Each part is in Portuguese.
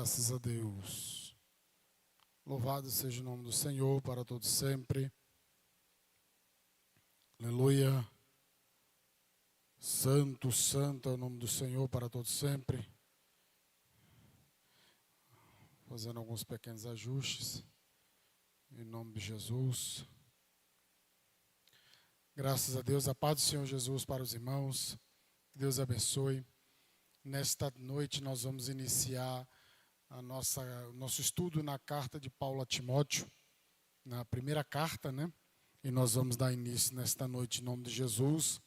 Graças a Deus. Louvado seja o nome do Senhor para todos sempre. Aleluia. Santo, santo é o nome do Senhor para todos sempre. Fazendo alguns pequenos ajustes. Em nome de Jesus. Graças a Deus. A paz do Senhor Jesus para os irmãos. Deus abençoe. Nesta noite nós vamos iniciar o nosso estudo na carta de Paulo a Timóteo, na primeira carta, né? E nós vamos dar início nesta noite, em nome de Jesus,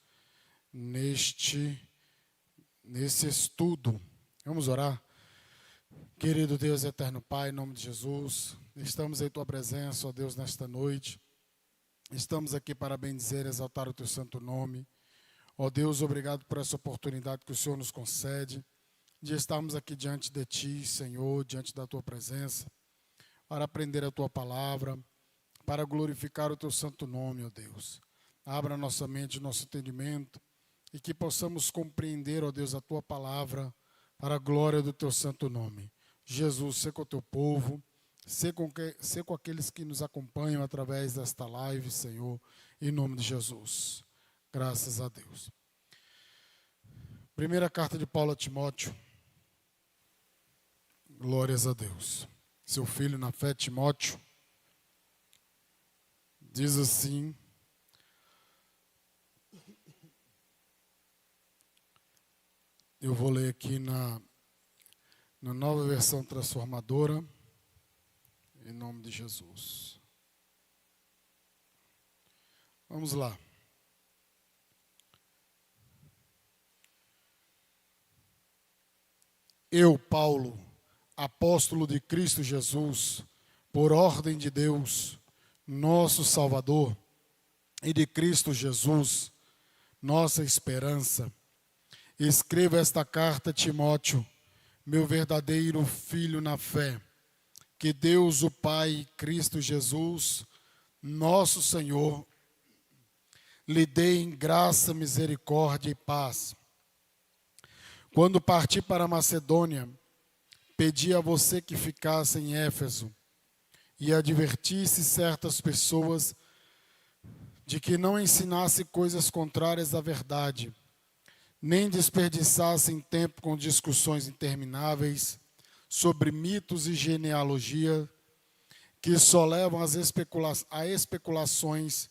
nesse estudo. Vamos orar? Querido Deus, eterno Pai, em nome de Jesus, estamos em Tua presença, ó Deus, nesta noite. Estamos aqui para bendizer e exaltar o Teu santo nome. Ó Deus, obrigado por essa oportunidade que o Senhor nos concede de estarmos aqui diante de Ti, Senhor, diante da Tua presença, para aprender a Tua palavra, para glorificar o Teu santo nome, ó Deus. Abra nossa mente, nosso entendimento, e que possamos compreender, ó Deus, a Tua palavra, para a glória do Teu santo nome. Jesus, ser com o Teu povo, ser com aqueles que nos acompanham através desta live, Senhor, em nome de Jesus. Graças a Deus. Primeira carta de Paulo a Timóteo. Glórias a Deus. Seu filho na fé, Timóteo, diz assim: eu vou ler aqui na nova versão transformadora, em nome de Jesus. Vamos lá. Eu, Paulo, apóstolo de Cristo Jesus, por ordem de Deus, nosso Salvador, e de Cristo Jesus, nossa esperança, escrevo esta carta a Timóteo, meu verdadeiro filho na fé, que Deus o Pai e Cristo Jesus, nosso Senhor, lhe dê em graça, misericórdia e paz. Quando parti para a Macedônia, pedi a você que ficasse em Éfeso e advertisse certas pessoas de que não ensinasse coisas contrárias à verdade, nem desperdiçassem tempo com discussões intermináveis sobre mitos e genealogia, que só levam a especulações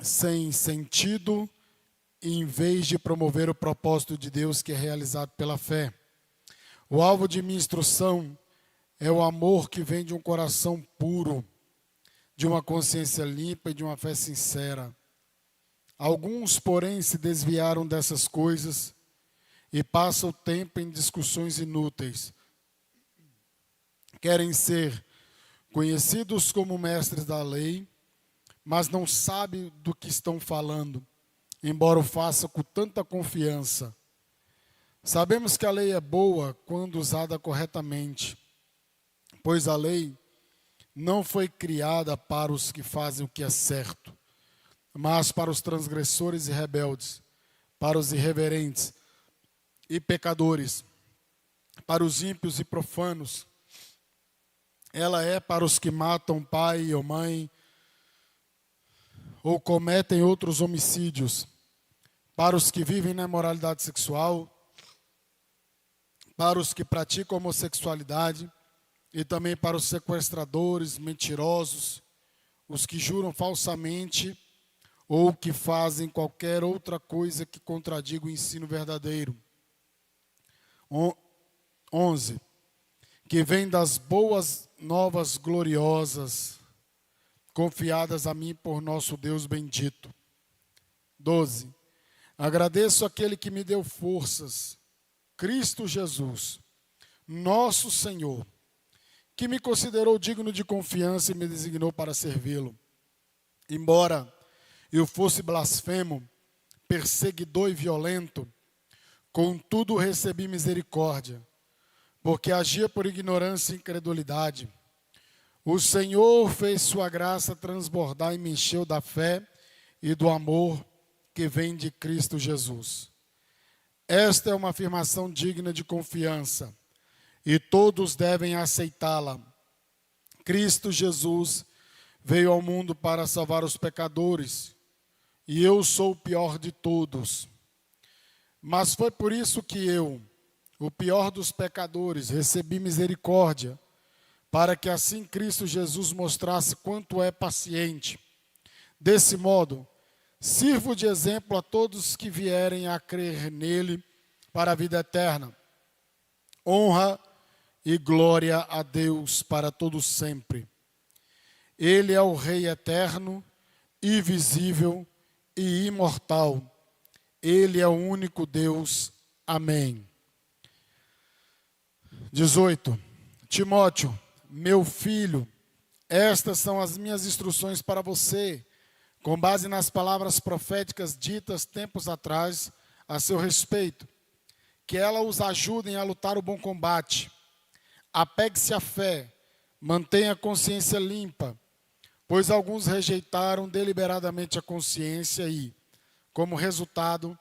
sem sentido, em vez de promover o propósito de Deus que é realizado pela fé. O alvo de minha instrução é o amor que vem de um coração puro, de uma consciência limpa e de uma fé sincera. Alguns, porém, se desviaram dessas coisas e passam o tempo em discussões inúteis. Querem ser conhecidos como mestres da lei, mas não sabem do que estão falando, embora o façam com tanta confiança. Sabemos que a lei é boa quando usada corretamente, pois a lei não foi criada para os que fazem o que é certo, mas para os transgressores e rebeldes, para os irreverentes e pecadores, para os ímpios e profanos. Ela é para os que matam pai ou mãe, ou cometem outros homicídios, para os que vivem na imoralidade sexual, para os que praticam homossexualidade e também para os sequestradores, mentirosos, os que juram falsamente ou que fazem qualquer outra coisa que contradiga o ensino verdadeiro. 11. Que vem das boas novas gloriosas, confiadas a mim por nosso Deus bendito. 12. Agradeço aquele que me deu forças, Cristo Jesus, nosso Senhor, que me considerou digno de confiança e me designou para servi-lo. Embora eu fosse blasfemo, perseguidor e violento, contudo recebi misericórdia, porque agia por ignorância e incredulidade. O Senhor fez sua graça transbordar e me encheu da fé e do amor que vem de Cristo Jesus. Esta é uma afirmação digna de confiança. e todos devem aceitá-la. Cristo Jesus veio ao mundo para salvar os pecadores, e eu sou o pior de todos. Mas foi por isso que eu, o pior dos pecadores, recebi misericórdia, para que assim Cristo Jesus mostrasse quanto é paciente. Desse modo, sirvo de exemplo a todos que vierem a crer nele para a vida eterna. Honra e glória a Deus para todos sempre. Ele é o Rei eterno, invisível e imortal. Ele é o único Deus. Amém. 18. Timóteo, meu filho, estas são as minhas instruções para você, com base nas palavras proféticas ditas tempos atrás a seu respeito, que elas os ajudem a lutar o bom combate. Apegue-se à fé, mantenha a consciência limpa, pois alguns rejeitaram deliberadamente a consciência e, como resultado,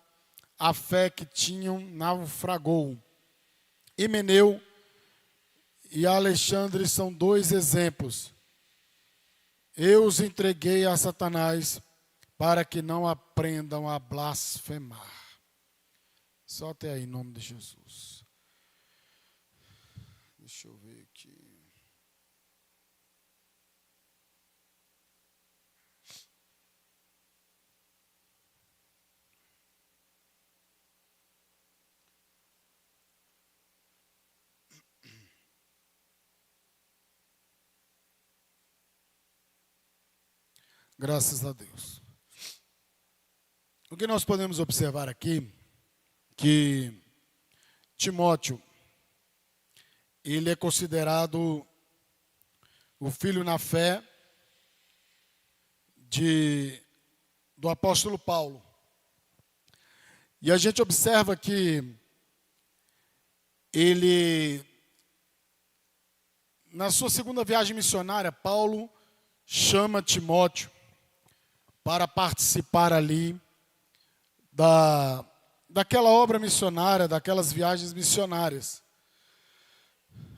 a fé que tinham naufragou. Himeneu e Alexandre são dois exemplos. Eu os entreguei a Satanás para que não aprendam a blasfemar. Só até aí, em nome de Jesus. Deixa eu ver aqui. Graças a Deus. O que nós podemos observar aqui, que Timóteo, ele é considerado o filho na fé do apóstolo Paulo. E a gente observa que ele, na sua segunda viagem missionária, Paulo chama Timóteo para participar ali daquela obra missionária, daquelas viagens missionárias.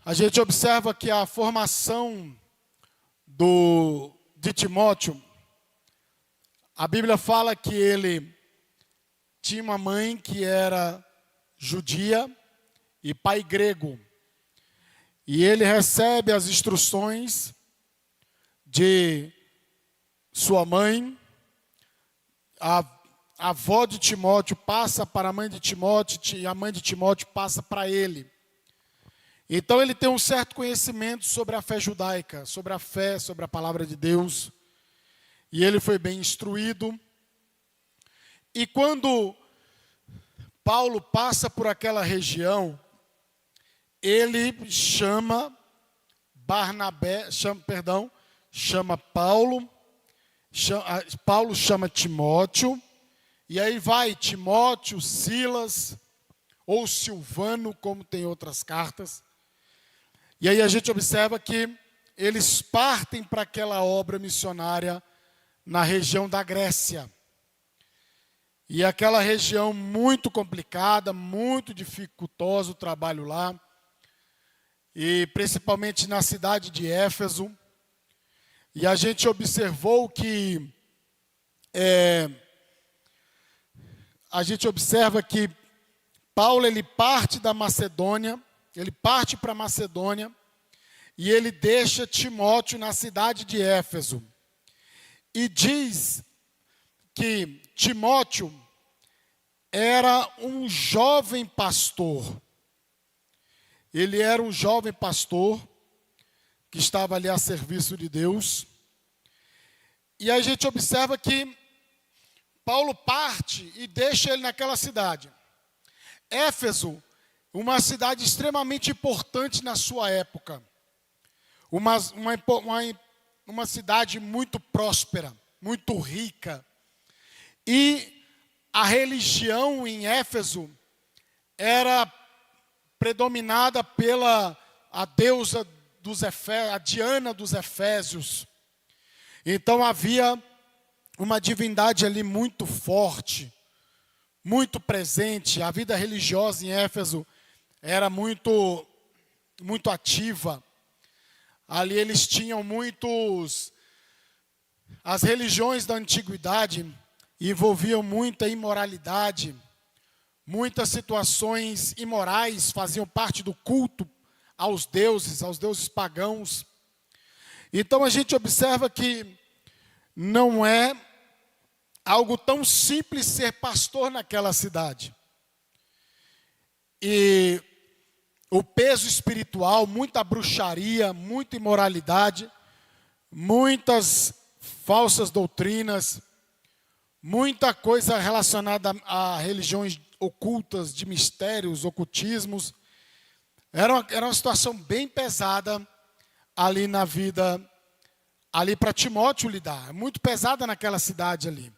A gente observa que a formação de Timóteo, a Bíblia fala que ele tinha uma mãe que era judia e pai grego. E ele recebe as instruções de sua mãe. A avó de Timóteo passa para a mãe de Timóteo e a mãe de Timóteo passa para ele. Então ele tem um certo conhecimento sobre a fé judaica, sobre a fé, sobre a palavra de Deus. E ele foi bem instruído. E quando Paulo passa por aquela região, ele chama Paulo. Paulo chama Timóteo, e aí vai Timóteo, Silas, ou Silvano, como tem outras cartas. E aí a gente observa que eles partem para aquela obra missionária na região da Grécia. E aquela região muito complicada, muito dificultosa o trabalho lá, e principalmente na cidade de Éfeso. E a gente observou que Paulo ele parte da Macedônia, ele parte para a Macedônia e ele deixa Timóteo na cidade de Éfeso. E diz que Timóteo era um jovem pastor. Ele era um jovem pastor que estava ali a serviço de Deus. E a gente observa que Paulo parte e deixa ele naquela cidade. Éfeso, uma cidade extremamente importante na sua época. Uma cidade muito próspera, muito rica. E a religião em Éfeso era predominada pela a deusa a Diana dos Efésios. Então havia uma divindade ali muito forte, muito presente. A vida religiosa em Éfeso era muito muito ativa. Ali eles tinham as religiões da antiguidade envolviam muita imoralidade, muitas situações imorais faziam parte do culto aos deuses pagãos. Então a gente observa que não é algo tão simples ser pastor naquela cidade. E o peso espiritual, muita bruxaria, muita imoralidade, muitas falsas doutrinas, muita coisa relacionada a religiões ocultas, de mistérios, ocultismos. Era uma situação bem pesada ali na vida, ali para Timóteo lidar, muito pesada naquela cidade ali.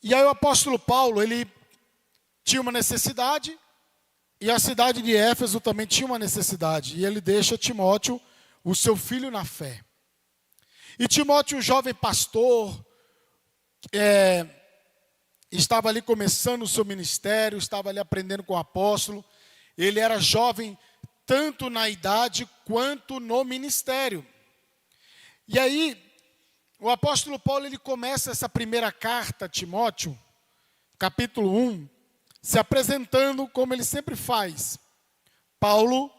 E aí o apóstolo Paulo, ele tinha uma necessidade, e a cidade de Éfeso também tinha uma necessidade, e ele deixa Timóteo, o seu filho na fé. E Timóteo, um jovem pastor, estava ali começando o seu ministério, estava ali aprendendo com o apóstolo. Ele era jovem tanto na idade quanto no ministério. E aí, o apóstolo Paulo, ele começa essa primeira carta a Timóteo, capítulo 1, se apresentando como ele sempre faz. Paulo,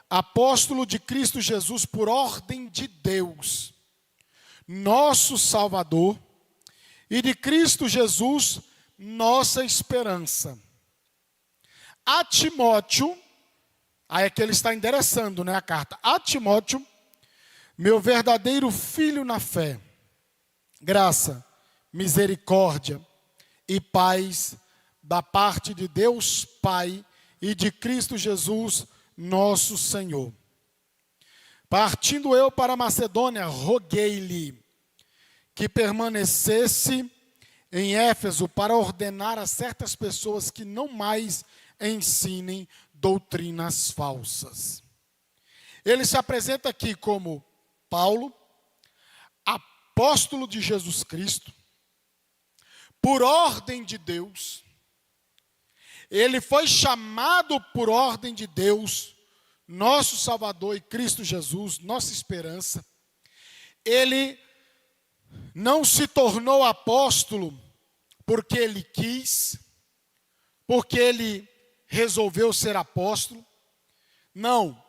apóstolo de Cristo Jesus por ordem de Deus, nosso Salvador, e de Cristo Jesus, nossa esperança. A Timóteo, aí é que ele está endereçando, a carta. A Timóteo, meu verdadeiro filho na fé, graça, misericórdia e paz da parte de Deus Pai e de Cristo Jesus, nosso Senhor. Partindo eu para Macedônia, roguei-lhe que permanecesse em Éfeso para ordenar a certas pessoas que não mais ensinem doutrinas falsas. Ele se apresenta aqui como Paulo, apóstolo de Jesus Cristo, por ordem de Deus. Ele foi chamado por ordem de Deus, nosso Salvador e Cristo Jesus, nossa esperança. Ele não se tornou apóstolo porque ele quis, porque ele resolveu ser apóstolo. Não.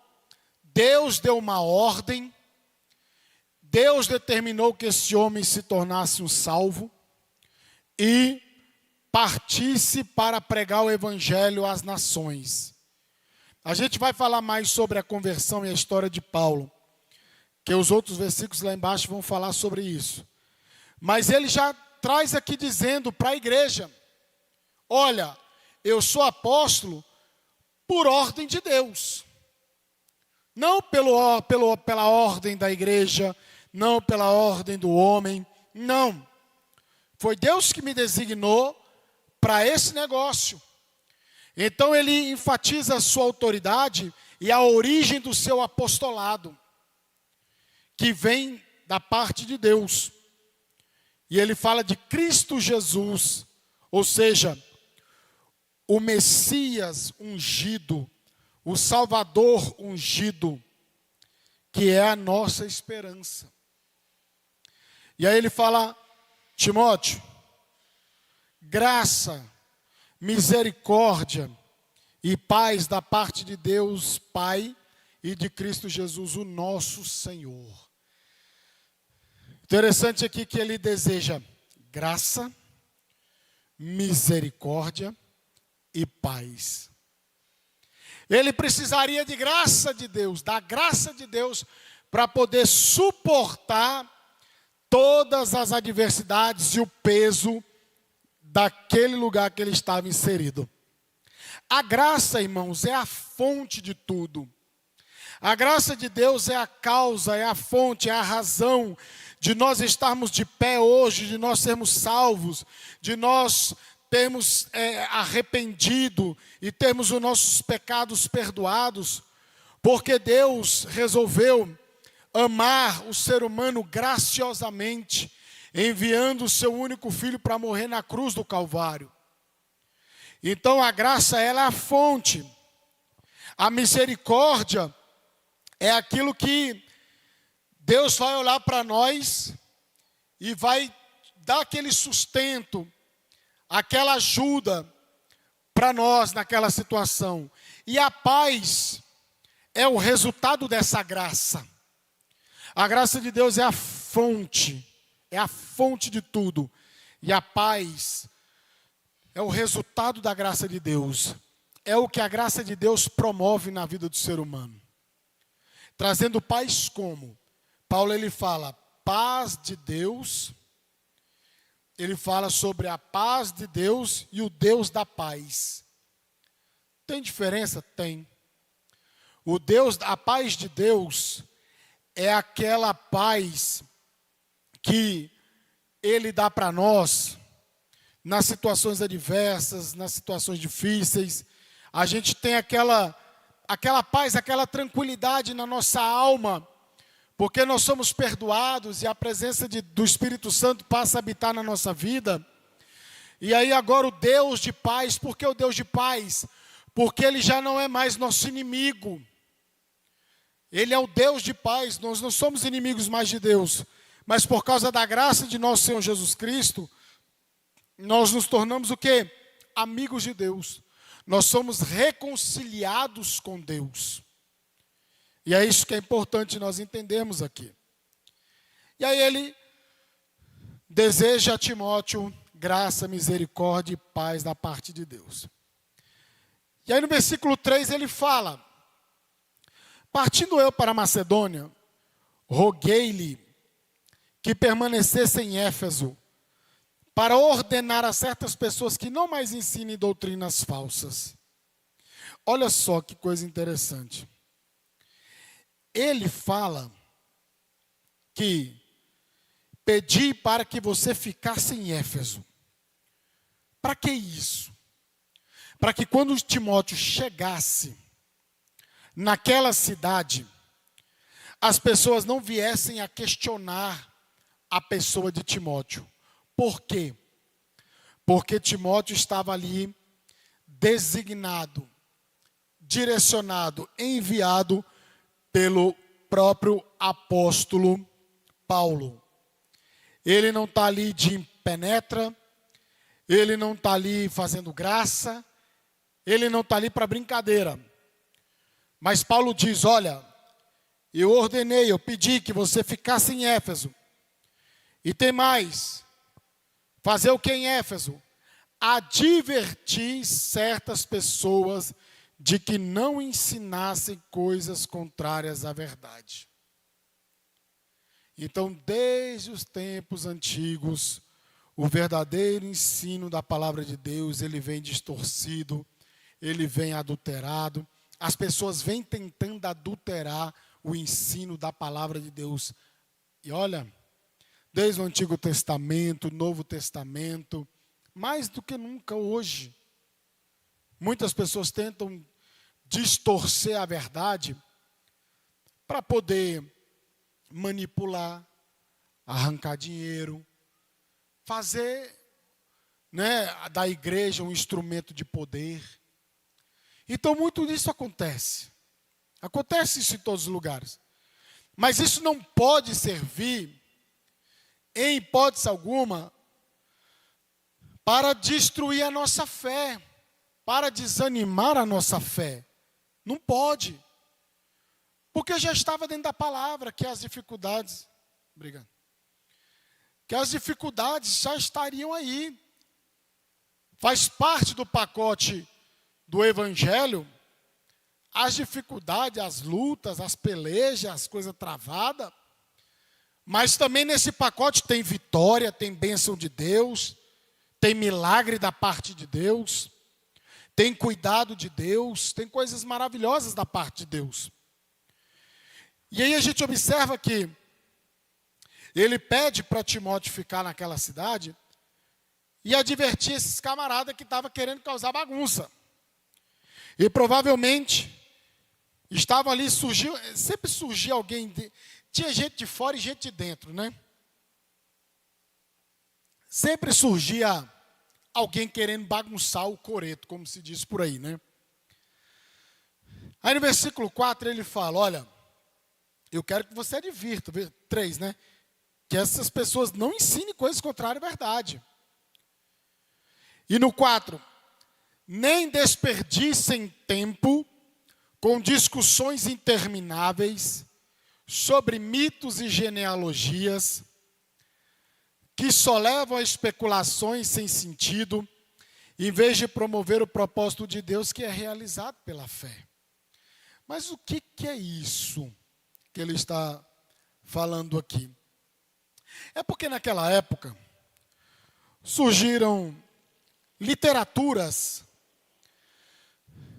Deus deu uma ordem. Deus determinou que esse homem se tornasse um salvo e partisse para pregar o evangelho às nações. A gente vai falar mais sobre a conversão e a história de Paulo, que os outros versículos lá embaixo vão falar sobre isso. Mas ele já traz aqui dizendo para a igreja: olha, eu sou apóstolo por ordem de Deus. Não pela ordem da igreja, não pela ordem do homem, não. Foi Deus que me designou para esse negócio. Então ele enfatiza a sua autoridade e a origem do seu apostolado, que vem da parte de Deus. E ele fala de Cristo Jesus, ou seja, o Messias ungido, o Salvador ungido, que é a nossa esperança. E aí ele fala: Timóteo, graça, misericórdia e paz da parte de Deus Pai e de Cristo Jesus, o nosso Senhor. Interessante aqui que ele deseja graça, misericórdia e paz. Ele precisaria de graça de Deus, da graça de Deus, para poder suportar todas as adversidades e o peso daquele lugar que ele estava inserido. A graça, irmãos, é a fonte de tudo. A graça de Deus é a causa, é a fonte, é a razão de nós estarmos de pé hoje, de nós sermos salvos, de nós termos arrependido e termos os nossos pecados perdoados, porque Deus resolveu amar o ser humano graciosamente, enviando o seu único filho para morrer na cruz do Calvário. Então a graça, ela é a fonte. A misericórdia É aquilo que Deus vai olhar para nós e vai dar aquele sustento, aquela ajuda para nós naquela situação. E a paz é o resultado dessa graça. A graça de Deus é a fonte de tudo. E a paz é o resultado da graça de Deus. É o que a graça de Deus promove na vida do ser humano. Trazendo paz como? Paulo ele fala, paz de Deus. Ele fala sobre a paz de Deus e o Deus da paz. Tem diferença? Tem. A paz de Deus é aquela paz que Ele dá para nós nas situações adversas, nas situações difíceis. A gente tem aquela paz, aquela tranquilidade na nossa alma, porque nós somos perdoados e a presença do Espírito Santo passa a habitar na nossa vida. E aí agora o Deus de paz, por que o Deus de paz? Porque Ele já não é mais nosso inimigo. Ele é o Deus de paz, nós não somos inimigos mais de Deus. Mas por causa da graça de nosso Senhor Jesus Cristo, nós nos tornamos o quê? Amigos de Deus. Nós somos reconciliados com Deus. E é isso que é importante nós entendermos aqui. E aí ele deseja a Timóteo graça, misericórdia e paz da parte de Deus. E aí no versículo 3 ele fala, partindo eu para a Macedônia, roguei-lhe que permanecesse em Éfeso, para ordenar a certas pessoas que não mais ensinem doutrinas falsas. Olha só que coisa interessante. Ele fala que pedi para que você ficasse em Éfeso. Para que isso? Para que quando Timóteo chegasse naquela cidade, as pessoas não viessem a questionar a pessoa de Timóteo. Por quê? Porque Timóteo estava ali designado, direcionado, enviado pelo próprio apóstolo Paulo. Ele não está ali de penetra, ele não está ali fazendo graça, ele não está ali para brincadeira. Mas Paulo diz, olha, eu ordenei, eu pedi que você ficasse em Éfeso. E tem mais, fazer o que em Éfeso? Advertir certas pessoas de que não ensinassem coisas contrárias à verdade. Então, desde os tempos antigos, o verdadeiro ensino da palavra de Deus, ele vem distorcido, ele vem adulterado. As pessoas vêm tentando adulterar o ensino da palavra de Deus. E olha, desde o Antigo Testamento, Novo Testamento, mais do que nunca hoje, muitas pessoas tentam distorcer a verdade para poder manipular, arrancar dinheiro, fazer, da igreja um instrumento de poder. Então muito disso acontece. Acontece isso em todos os lugares. Mas isso não pode servir, em hipótese alguma, para destruir a nossa fé, para desanimar a nossa fé. Não pode. Porque já estava dentro da palavra que as dificuldades, obrigado, que as dificuldades já estariam aí. Faz parte do pacote do evangelho, as dificuldades, as lutas, as pelejas, as coisas travadas. Mas também nesse pacote tem vitória, tem bênção de Deus, tem milagre da parte de Deus, tem cuidado de Deus, tem coisas maravilhosas da parte de Deus. E aí a gente observa que ele pede para Timóteo ficar naquela cidade e advertir esses camaradas que estavam querendo causar bagunça. E provavelmente estavam ali, sempre surgia alguém, tinha gente de fora e gente de dentro, né? Sempre surgia alguém querendo bagunçar o coreto, como se diz por aí, né? Aí no versículo 4 ele fala, olha, Eu quero que você advirta. 3, né? Que essas pessoas não ensinem coisas contrárias à verdade. E no 4, nem desperdicem tempo com discussões intermináveis sobre mitos e genealogias que só levam a especulações sem sentido, em vez de promover o propósito de Deus que é realizado pela fé. Mas o que é isso que ele está falando aqui? É porque naquela época surgiram literaturas,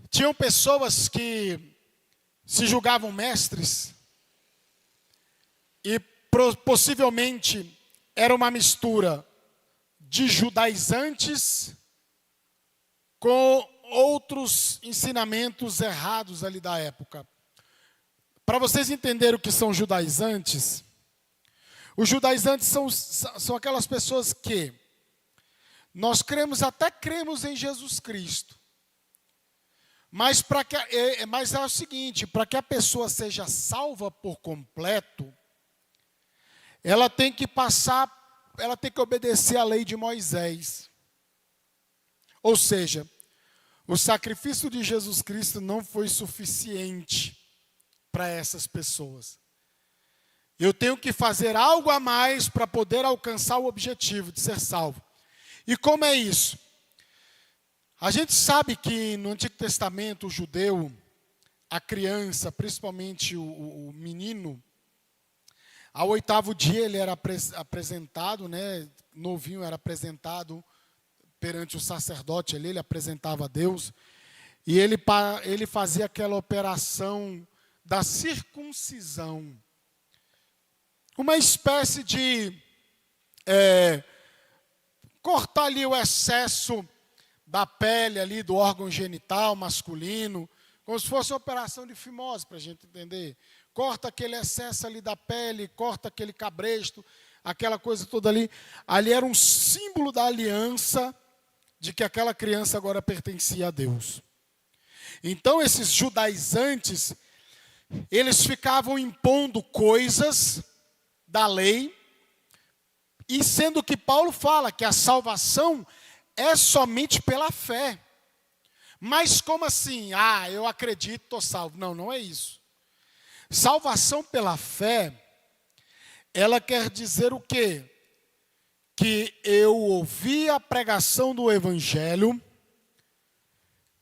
tinham pessoas que se julgavam mestres e possivelmente era uma mistura de judaizantes com outros ensinamentos errados ali da época. Para vocês entenderem o que são judaizantes, os judaizantes são aquelas pessoas que nós até cremos em Jesus Cristo. Mas é o seguinte, para que a pessoa seja salva por completo, ela tem que obedecer à lei de Moisés. Ou seja, o sacrifício de Jesus Cristo não foi suficiente para essas pessoas. Eu tenho que fazer algo a mais para poder alcançar o objetivo de ser salvo. E como é isso? A gente sabe que no Antigo Testamento, o judeu, a criança, principalmente o menino, ao 8º dia ele era apresentado, né, novinho era apresentado perante o sacerdote ali, ele apresentava a Deus, e ele fazia aquela operação da circuncisão. Uma espécie de cortar ali o excesso da pele ali, do órgão genital masculino, como se fosse uma operação de fimose, para a gente entender. Corta aquele excesso ali da pele, corta aquele cabresto, aquela coisa toda ali. Ali era um símbolo da aliança de que aquela criança agora pertencia a Deus. Então esses judaizantes, eles ficavam impondo coisas da lei, e sendo que Paulo fala que a salvação é somente pela fé. Mas como assim? Eu acredito, estou salvo. Não, não é isso. Salvação pela fé, ela quer dizer o quê? Que eu ouvi a pregação do Evangelho,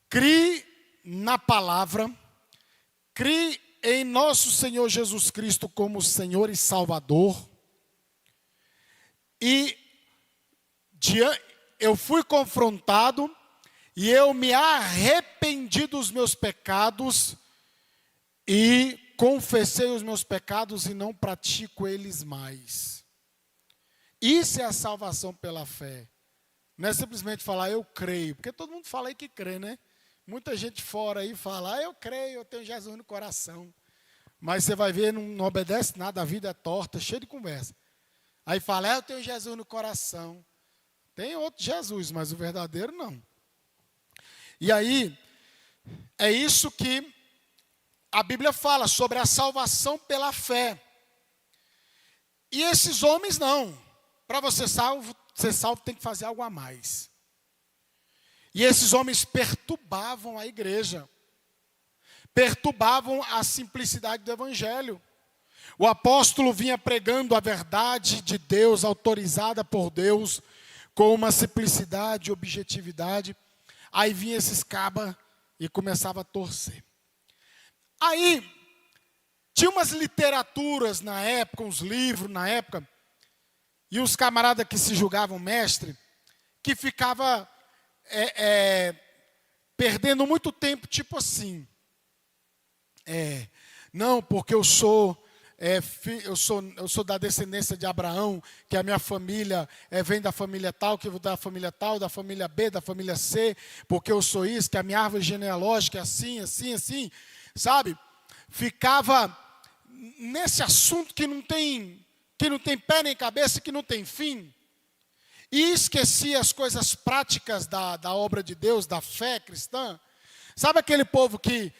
criei na palavra, criei em nosso Senhor Jesus Cristo como Senhor e Salvador, e eu fui confrontado e eu me arrependi dos meus pecados e confessei os meus pecados e não pratico eles mais. Isso é a salvação pela fé. Não é simplesmente falar, eu creio. Porque todo mundo fala aí que crê, né? Muita gente fora aí fala, eu creio, eu tenho Jesus no coração. Mas você vai ver, não obedece nada, a vida é torta, cheia de conversa. Aí fala, eu tenho Jesus no coração. Tem outro Jesus, mas o verdadeiro não. E aí, é isso que a Bíblia fala sobre a salvação pela fé. E esses homens não. Para ser salvo tem que fazer algo a mais. E esses homens perturbavam a igreja. Perturbavam a simplicidade do Evangelho. O apóstolo vinha pregando a verdade de Deus, autorizada por Deus, com uma simplicidade e objetividade. Aí vinha esses cabas e começava a torcer. Aí, tinha umas literaturas na época, uns livros na época, e os camaradas que se julgavam mestre, que ficava perdendo muito tempo, tipo assim, não, porque eu sou da descendência de Abraão, que a minha família vem da família tal, que da família tal, da família B, da família C, porque eu sou isso, que a minha árvore genealógica é assim, assim, assim, sabe? Ficava nesse assunto que não tem pé nem cabeça, que não tem fim, e esquecia as coisas práticas da obra de Deus, da fé cristã. Sabe aquele povo que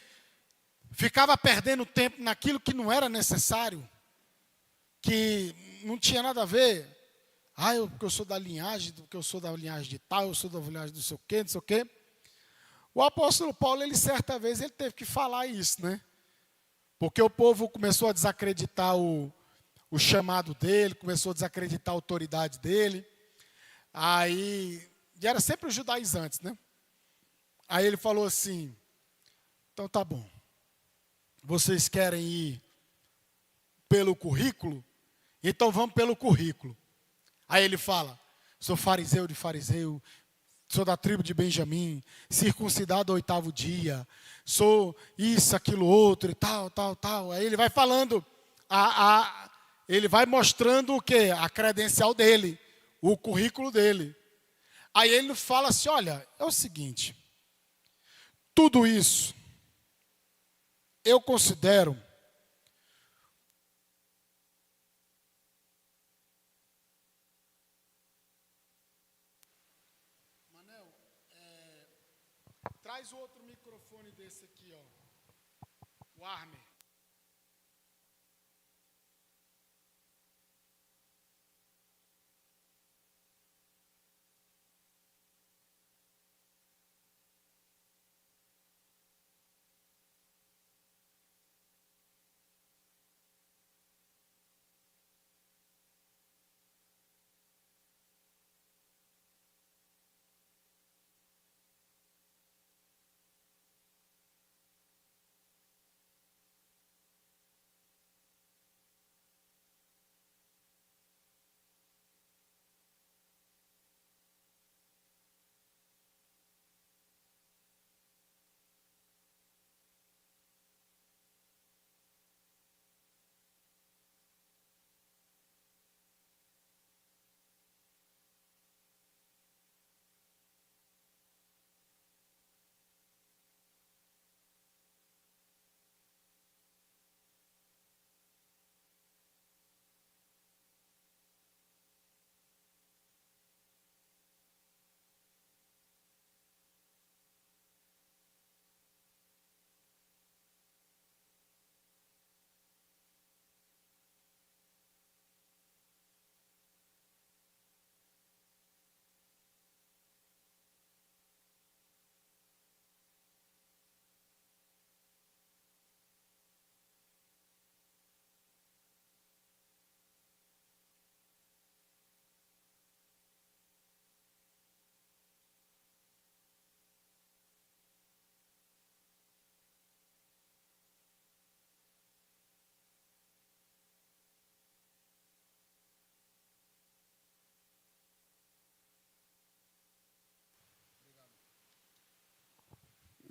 ficava perdendo tempo naquilo que não era necessário, que não tinha nada a ver. Porque eu sou da linhagem, porque eu sou da linhagem de tal, eu sou da linhagem do não sei o quê, não sei o quê. O apóstolo Paulo, ele certa vez, ele teve que falar isso, né? Porque o povo começou a desacreditar o chamado dele, começou a desacreditar a autoridade dele. E era sempre os judaizantes, né? Aí ele falou assim, então tá bom, vocês querem ir pelo currículo? Então vamos pelo currículo. Aí ele fala, sou fariseu de fariseu, sou da tribo de Benjamim, circuncidado ao 8º dia, sou isso, aquilo, outro e tal, tal, tal. Aí ele vai falando, ele vai mostrando o quê? A credencial dele, o currículo dele. Aí ele fala assim, olha, é o seguinte, tudo isso eu considero traz o outro microfone desse aqui, ó. O Armer.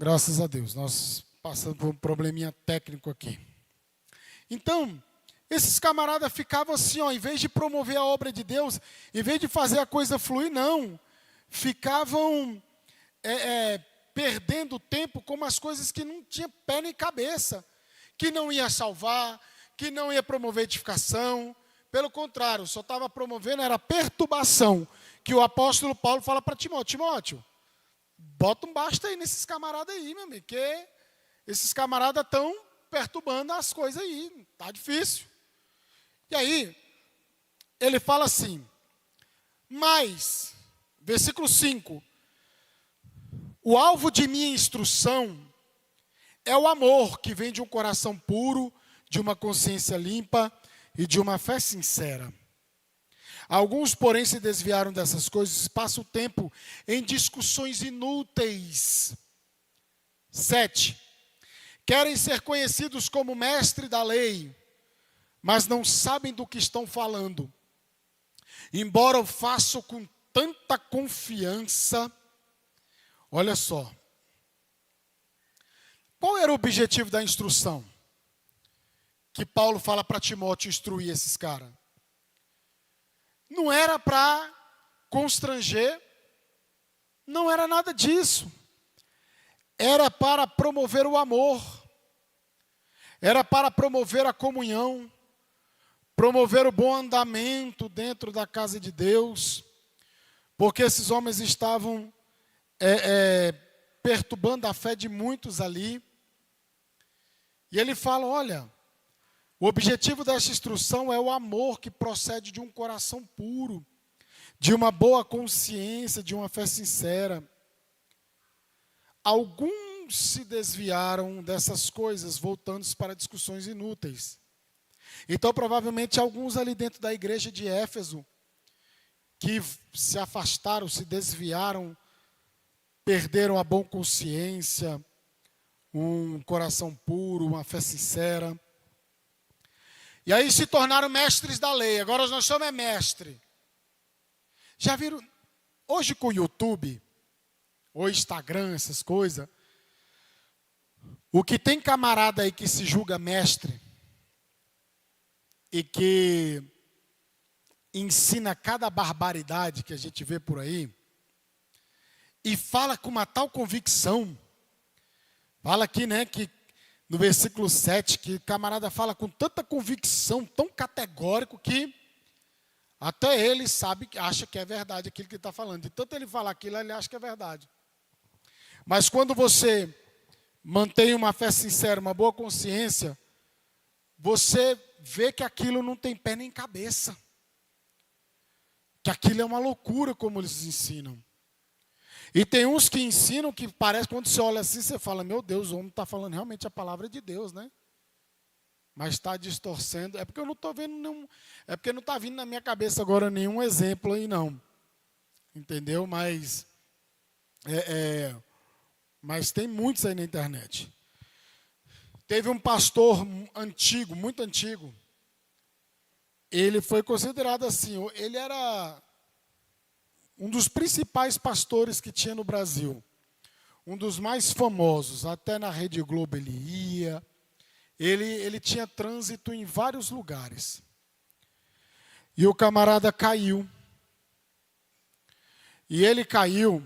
Graças a Deus, nós passamos por um probleminha técnico aqui. Então, esses camaradas ficavam assim, ó, em vez de promover a obra de Deus, em vez de fazer a coisa fluir, não. Ficavam perdendo tempo com umas coisas que não tinha pé nem cabeça, que não ia salvar, que não ia promover edificação. Pelo contrário, só estava promovendo, era perturbação, que o apóstolo Paulo fala para Timóteo, Timóteo, bota um basta aí nesses camaradas aí, meu amigo, que esses camaradas estão perturbando as coisas aí, tá difícil. E aí, ele fala assim, mas, versículo 5, o alvo de minha instrução é o amor que vem de um coração puro, de uma consciência limpa e de uma fé sincera. Alguns, porém, se desviaram dessas coisas e passam o tempo em discussões inúteis. 7. Querem ser conhecidos como mestre da lei, mas não sabem do que estão falando. Embora o façam com tanta confiança. Olha só. Qual era o objetivo da instrução? Que Paulo fala para Timóteo instruir esses caras. Não era para constranger, não era nada disso. Era para promover o amor, era para promover a comunhão, promover o bom andamento dentro da casa de Deus, porque esses homens estavam perturbando a fé de muitos ali. E ele fala, olha, o objetivo dessa instrução é o amor que procede de um coração puro, de uma boa consciência, de uma fé sincera. Alguns se desviaram dessas coisas, voltando-se para discussões inúteis. Então, provavelmente, alguns ali dentro da igreja de Éfeso, que se afastaram, se desviaram, perderam a boa consciência, um coração puro, uma fé sincera. E aí se tornaram mestres da lei. Agora nós somos mestre. Já viram? Hoje com o YouTube, ou Instagram, essas coisas, o que tem camarada aí que se julga mestre e que ensina cada barbaridade que a gente vê por aí, e fala com uma tal convicção, fala aqui, né, que no versículo 7, que o camarada fala com tanta convicção, tão categórico, que até ele sabe, acha que é verdade aquilo que ele está falando. De tanto ele falar aquilo, ele acha que é verdade. Mas quando você mantém uma fé sincera, uma boa consciência, você vê que aquilo não tem pé nem cabeça. Que aquilo é uma loucura como eles ensinam. E tem uns que ensinam que parece, quando você olha assim, você fala, meu Deus, o homem está falando realmente a palavra de Deus, né? Mas está distorcendo. É porque eu não estou vendo nenhum. É porque não está vindo na minha cabeça agora nenhum exemplo aí, não. Entendeu? Mas mas tem muitos aí na internet. Teve um pastor antigo, muito antigo. Ele foi considerado assim, ele era um dos principais pastores que tinha no Brasil. Um dos mais famosos, até na Rede Globo ele ia. Ele tinha trânsito em vários lugares. E o camarada caiu. E ele caiu.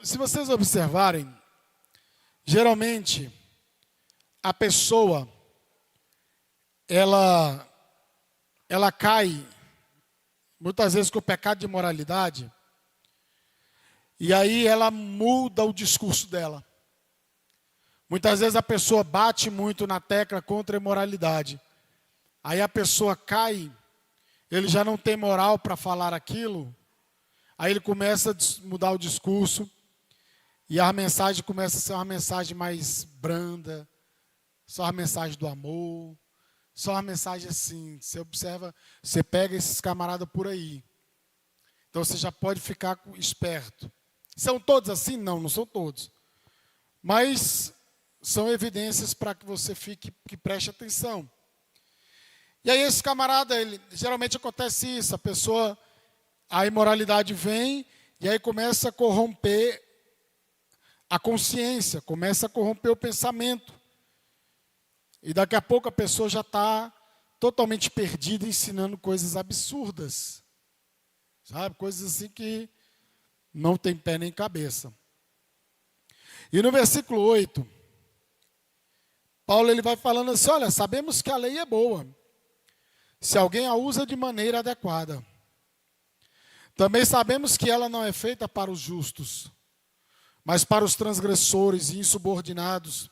Se vocês observarem, geralmente a pessoa ela cai muitas vezes com o pecado de imoralidade, e aí ela muda o discurso dela. Muitas vezes a pessoa bate muito na tecla contra a imoralidade. Aí a pessoa cai, ele já não tem moral para falar aquilo, aí ele começa a mudar o discurso, e a mensagem começa a ser uma mensagem mais branda, só a mensagem do amor, só uma mensagem assim. Você observa, você pega esses camaradas por aí. Então você já pode ficar esperto. São todos assim? Não, não são todos. Mas são evidências para que você que preste atenção. E aí esse camarada, geralmente acontece isso, a imoralidade vem e aí começa a corromper a consciência, começa a corromper o pensamento. E daqui a pouco a pessoa já está totalmente perdida, ensinando coisas absurdas. Sabe? Coisas assim que não tem pé nem cabeça. E no versículo 8, Paulo ele vai falando assim, olha, sabemos que a lei é boa, se alguém a usa de maneira adequada. Também sabemos que ela não é feita para os justos, mas para os transgressores e insubordinados,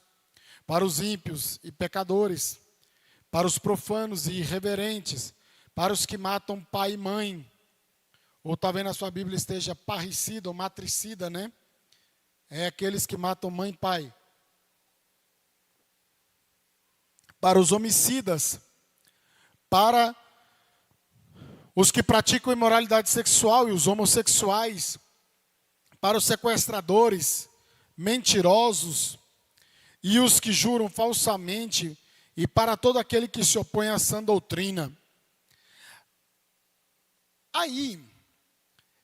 para os ímpios e pecadores, para os profanos e irreverentes, para os que matam pai e mãe, ou talvez na sua Bíblia esteja parricida ou matricida, né? É aqueles que matam mãe e pai. Para os homicidas, para os que praticam imoralidade sexual e os homossexuais, para os sequestradores, mentirosos e os que juram falsamente, e para todo aquele que se opõe à sã doutrina. Aí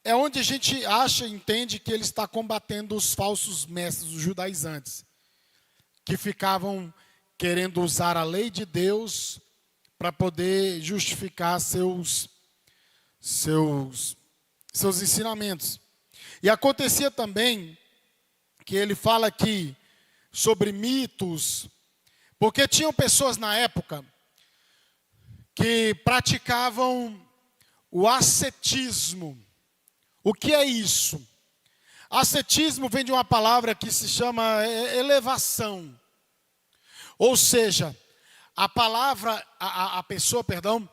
é onde a gente acha e entende que ele está combatendo os falsos mestres, os judaizantes, que ficavam querendo usar a lei de Deus para poder justificar seus ensinamentos. E acontecia também que ele fala aqui sobre mitos, porque tinham pessoas na época que praticavam o ascetismo. O que é isso? Ascetismo vem de uma palavra que se chama elevação. Ou seja, a pessoa, perdão,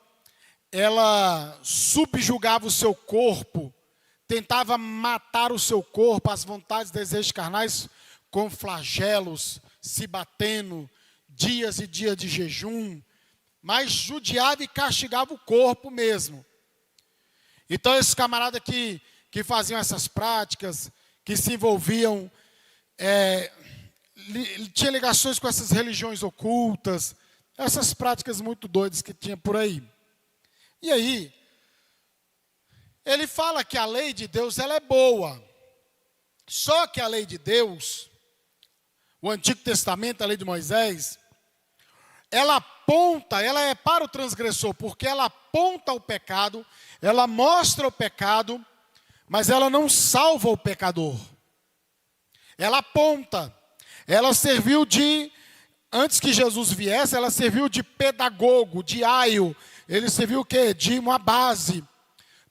ela subjugava o seu corpo, tentava matar o seu corpo, as vontades e desejos carnais, com flagelos, se batendo, dias e dias de jejum, mas judiava e castigava o corpo mesmo. Então, esses camaradas que faziam essas práticas, que se envolviam, tinha ligações com essas religiões ocultas, essas práticas muito doidas que tinha por aí. E aí, ele fala que a lei de Deus ela é boa. Só que a lei de Deus, o Antigo Testamento, a lei de Moisés, ela aponta, ela é para o transgressor, porque ela aponta o pecado, ela mostra o pecado, mas ela não salva o pecador. Ela aponta, ela serviu antes que Jesus viesse, ela serviu de pedagogo, de aio. Ele serviu o quê? De uma base,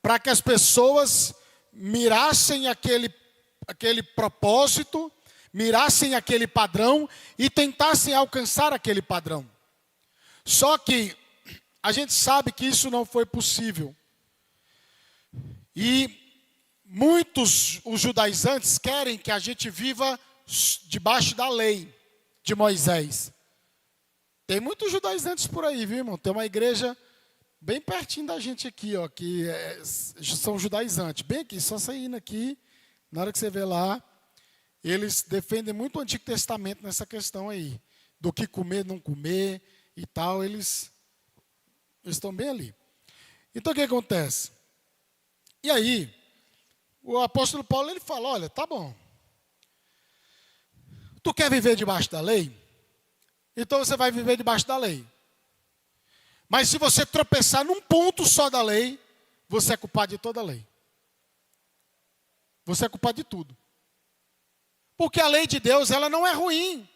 para que as pessoas mirassem aquele propósito, mirassem aquele padrão e tentassem alcançar aquele padrão. Só que a gente sabe que isso não foi possível. E muitos, os judaizantes, querem que a gente viva debaixo da lei de Moisés. Tem muitos judaizantes por aí, viu, irmão? Tem uma igreja bem pertinho da gente aqui, ó, que são judaizantes. Bem aqui, só você indo aqui, na hora que você vê lá, eles defendem muito o Antigo Testamento nessa questão aí, do que comer, não comer e tal, eles estão bem ali. Então, o que acontece? E aí, o apóstolo Paulo, ele fala, olha, tá bom. Tu quer viver debaixo da lei? Então você vai viver debaixo da lei. Mas se você tropeçar num ponto só da lei, você é culpado de toda a lei. Você é culpado de tudo. Porque a lei de Deus, ela não é ruim.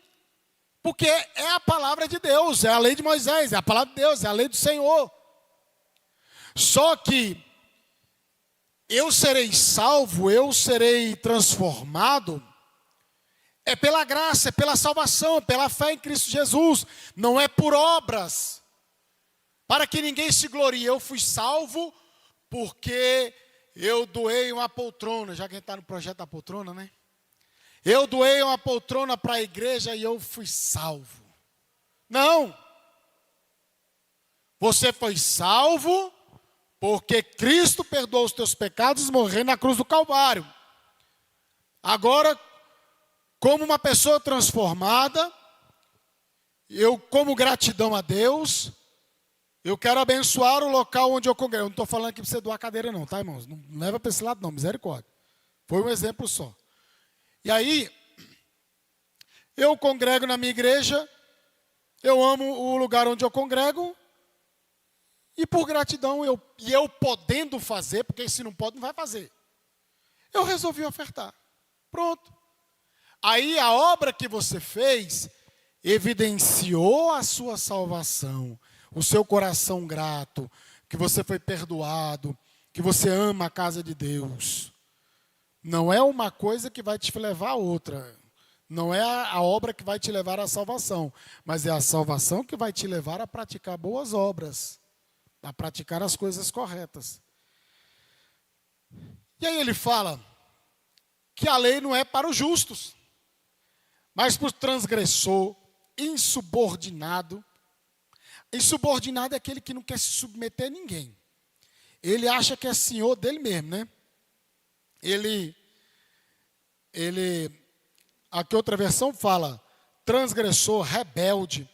Porque é a palavra de Deus, é a lei de Moisés, é a palavra de Deus, é a lei do Senhor. Só que eu serei salvo, eu serei transformado, é pela graça, é pela salvação, é pela fé em Cristo Jesus. Não é por obras, para que ninguém se glorie. Eu fui salvo porque eu doei uma poltrona, já que a gente está no projeto da poltrona, né? Eu doei uma poltrona para a igreja e eu fui salvo. Não. Você foi salvo porque Cristo perdoou os teus pecados morrendo na cruz do Calvário. Agora, como uma pessoa transformada, eu, como gratidão a Deus, eu quero abençoar o local onde eu congrego. Eu não estou falando aqui para você doar cadeira não, tá, irmãos? Não leva para esse lado não, misericórdia. Foi um exemplo só. E aí, eu congrego na minha igreja, eu amo o lugar onde eu congrego, e por gratidão, eu podendo fazer, porque se não pode, não vai fazer. Eu resolvi ofertar. Pronto. Aí a obra que você fez evidenciou a sua salvação, o seu coração grato, que você foi perdoado, que você ama a casa de Deus. Não é uma coisa que vai te levar a outra. Não é a obra que vai te levar à salvação, mas é a salvação que vai te levar a praticar boas obras, a praticar as coisas corretas. E aí ele fala que a lei não é para os justos, mas para o transgressor, insubordinado. Insubordinado é aquele que não quer se submeter a ninguém. Ele acha que é senhor dele mesmo, né? Aqui outra versão fala, transgressor, rebelde,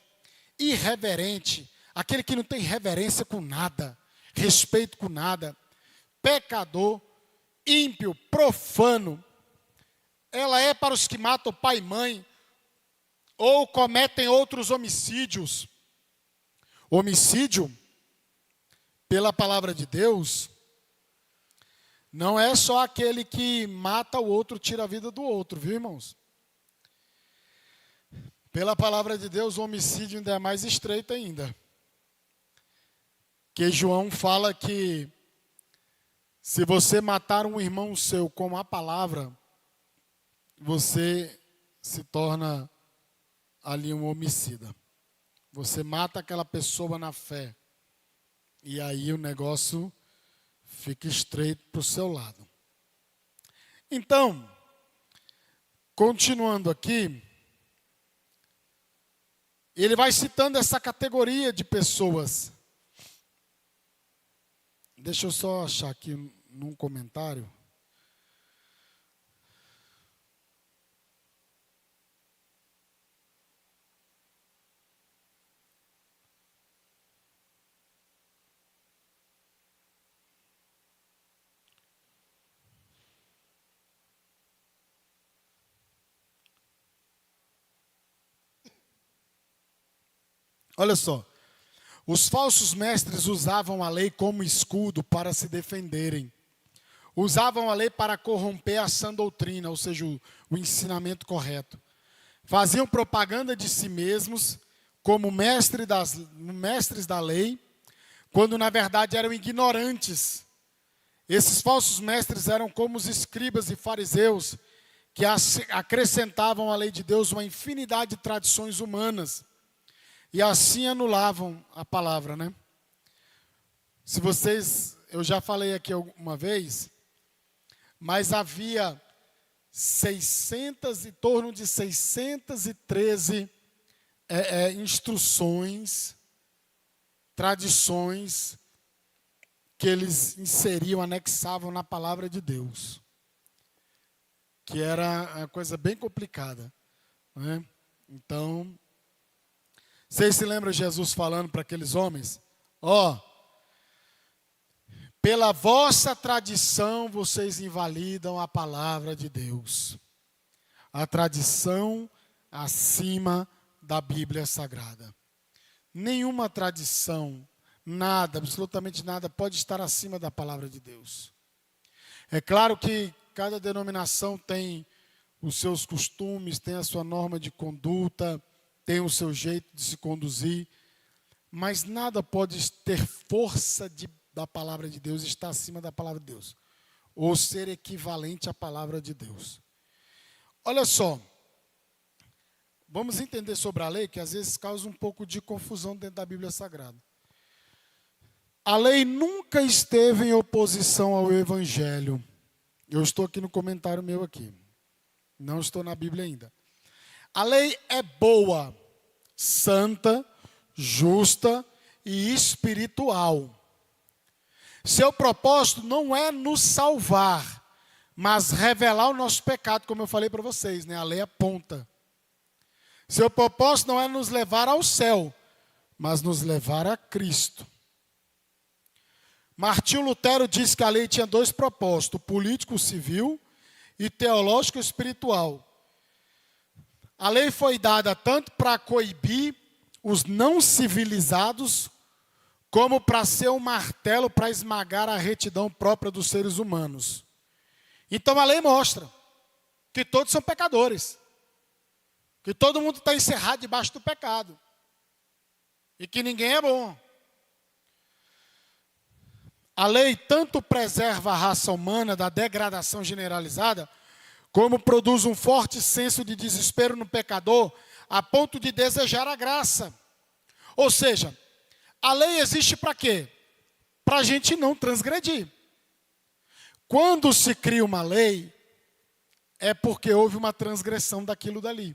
irreverente, aquele que não tem reverência com nada, respeito com nada, pecador, ímpio, profano. Ela é para os que matam pai e mãe, ou cometem outros homicídios. Homicídio, pela palavra de Deus, não é só aquele que mata o outro, tira a vida do outro, viu, irmãos? Pela palavra de Deus, o homicídio ainda é mais estreito ainda. Que João fala que se você matar um irmão seu com a palavra, você se torna ali um homicida. Você mata aquela pessoa na fé. E aí o negócio fica estreito para o seu lado. Então, continuando aqui, ele vai citando essa categoria de pessoas. Deixa eu só achar aqui num comentário. Olha só, os falsos mestres usavam a lei como escudo para se defenderem. Usavam a lei para corromper a sã doutrina, ou seja, o ensinamento correto. Faziam propaganda de si mesmos como mestres da lei, quando na verdade eram ignorantes. Esses falsos mestres eram como os escribas e fariseus, que acrescentavam à lei de Deus uma infinidade de tradições humanas. E assim anulavam a palavra, né? Se vocês, eu já falei aqui uma vez, mas havia em torno de 613 instruções, tradições que eles inseriam, anexavam na palavra de Deus. Que era uma coisa bem complicada, né? Então, vocês se lembram de Jesus falando para aqueles homens? Pela vossa tradição vocês invalidam a palavra de Deus. A tradição acima da Bíblia Sagrada. Nenhuma tradição, nada, absolutamente nada, pode estar acima da palavra de Deus. É claro que cada denominação tem os seus costumes, tem a sua norma de conduta, tem o seu jeito de se conduzir, mas nada pode ter força da palavra de Deus, estar acima da palavra de Deus, ou ser equivalente à palavra de Deus. Olha só, vamos entender sobre a lei, que às vezes causa um pouco de confusão dentro da Bíblia Sagrada. A lei nunca esteve em oposição ao Evangelho. Eu estou aqui no comentário meu aqui, não estou na Bíblia ainda. A lei é boa, santa, justa e espiritual. Seu propósito não é nos salvar, mas revelar o nosso pecado, como eu falei para vocês, né? A lei aponta. Seu propósito não é nos levar ao céu, mas nos levar a Cristo. Martinho Lutero disse que a lei tinha dois propósitos, político, civil e teológico espiritual. A lei foi dada tanto para coibir os não civilizados, como para ser um martelo para esmagar a retidão própria dos seres humanos. Então a lei mostra que todos são pecadores, que todo mundo está encerrado debaixo do pecado, e que ninguém é bom. A lei tanto preserva a raça humana da degradação generalizada, como produz um forte senso de desespero no pecador, a ponto de desejar a graça. Ou seja, a lei existe para quê? Para a gente não transgredir. Quando se cria uma lei, é porque houve uma transgressão daquilo dali.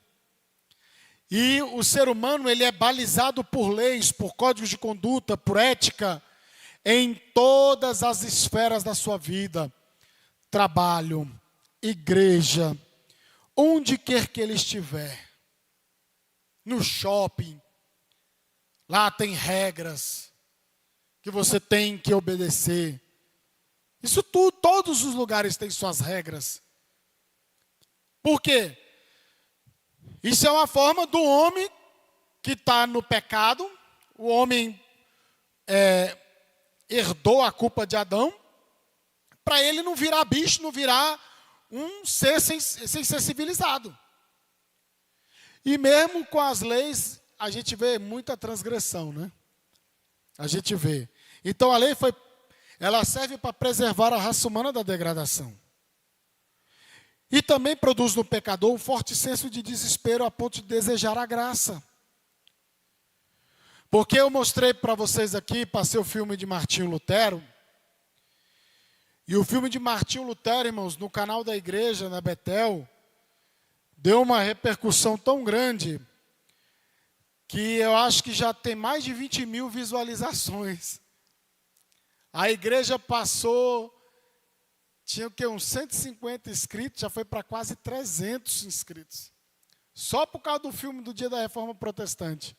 E o ser humano, ele é balizado por leis, por códigos de conduta, por ética, em todas as esferas da sua vida. Trabalho, igreja, onde quer que ele estiver, no shopping, lá tem regras que você tem que obedecer. Isso tudo, todos os lugares têm suas regras. Por quê? Isso é uma forma do homem que está no pecado, o homem herdou a culpa de Adão, para ele não virar bicho, não virar um ser sem ser civilizado. E mesmo com as leis, a gente vê muita transgressão, né? A gente vê. Então a lei ela serve para preservar a raça humana da degradação. E também produz no pecador um forte senso de desespero a ponto de desejar a graça. Porque eu mostrei para vocês aqui, passei o filme de Martinho Lutero. E o filme de Martinho Lutero, irmãos, no canal da igreja, na Betel, deu uma repercussão tão grande que eu acho que já tem mais de 20 mil visualizações. A igreja passou, tinha o quê? Uns 150 inscritos, já foi para quase 300 inscritos. Só por causa do filme do Dia da Reforma Protestante.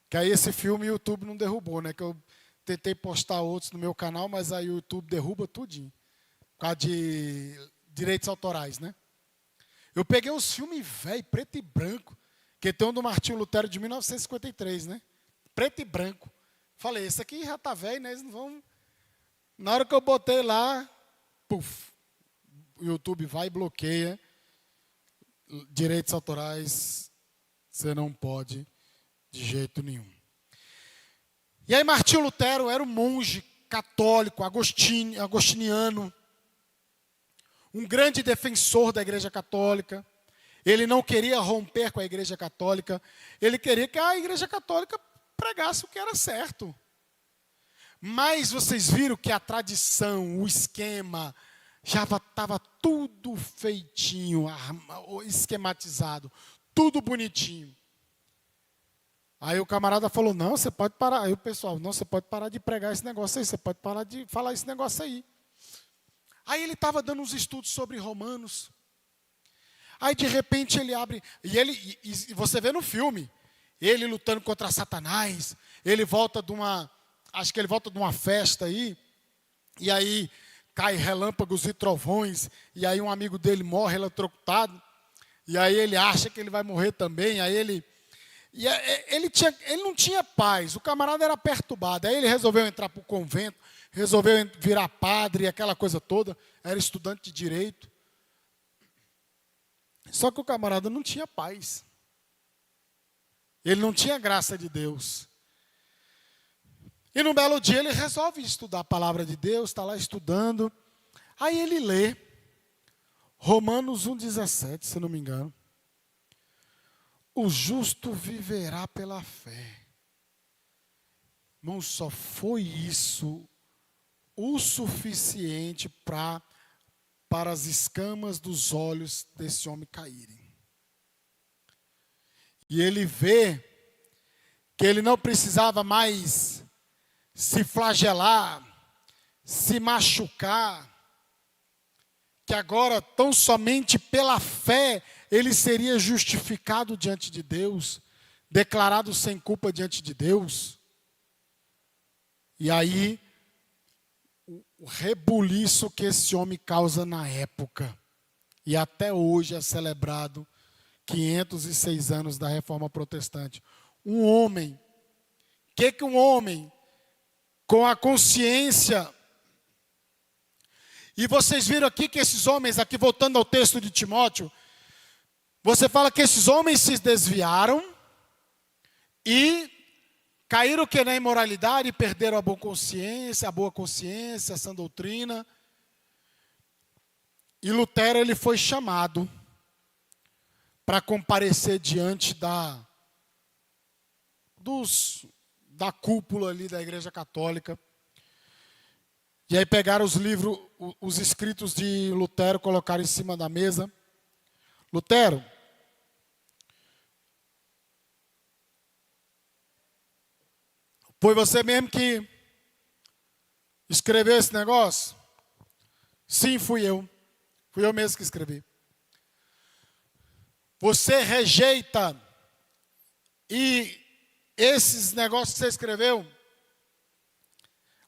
Que aí esse filme o YouTube não derrubou, né? Que eu tentei postar outros no meu canal, mas aí o YouTube derruba tudinho. Por causa de direitos autorais, né? Eu peguei uns filmes velhos, preto e branco, que tem um do Martinho Lutero de 1953, né? Preto e branco. Falei, esse aqui já tá velho, né? Eles não vão... Na hora que eu botei lá, puf, o YouTube vai e bloqueia. Direitos autorais, você não pode de jeito nenhum. E aí Martinho Lutero era um monge católico, agostiniano, um grande defensor da Igreja Católica. Ele não queria romper com a Igreja Católica, ele queria que a Igreja Católica pregasse o que era certo. Mas vocês viram que a tradição, o esquema, já estava tudo feitinho, esquematizado, tudo bonitinho. Aí o camarada falou, não, você pode parar. Aí o pessoal, não, você pode parar de pregar esse negócio aí, você pode parar de falar esse negócio aí. Aí ele estava dando uns estudos sobre Romanos. Aí de repente ele abre, e você vê no filme, ele lutando contra Satanás, ele volta de uma, acho que ele volta de uma festa aí, e aí cai relâmpagos e trovões, e aí um amigo dele morre eletrocutado, e aí ele acha que ele vai morrer também, aí ele não tinha paz, o camarada era perturbado, aí ele resolveu entrar para o convento, resolveu virar padre, aquela coisa toda, era estudante de direito. Só que o camarada não tinha paz. Ele não tinha graça de Deus. E num belo dia ele resolve estudar a palavra de Deus, está lá estudando. Aí ele lê Romanos 1,17, se não me engano. O justo viverá pela fé. Irmão, só foi isso o suficiente para as escamas dos olhos desse homem caírem. E ele vê que ele não precisava mais se flagelar, se machucar, que agora, tão somente pela fé, ele seria justificado diante de Deus, declarado sem culpa diante de Deus. E aí, o rebuliço que esse homem causa na época, e até hoje é celebrado 506 anos da Reforma Protestante. Um homem, que um homem com a consciência, e vocês viram aqui que esses homens, aqui voltando ao texto de Timóteo, você fala que esses homens se desviaram e caíram que na imoralidade, perderam a boa consciência, a sã doutrina. E Lutero, ele foi chamado para comparecer diante da cúpula ali da Igreja Católica. E aí pegaram os livros, os escritos de Lutero, colocaram em cima da mesa. Lutero, foi você mesmo que escreveu esse negócio? Sim, fui eu. Fui eu mesmo que escrevi. Você rejeita e esses negócios que você escreveu?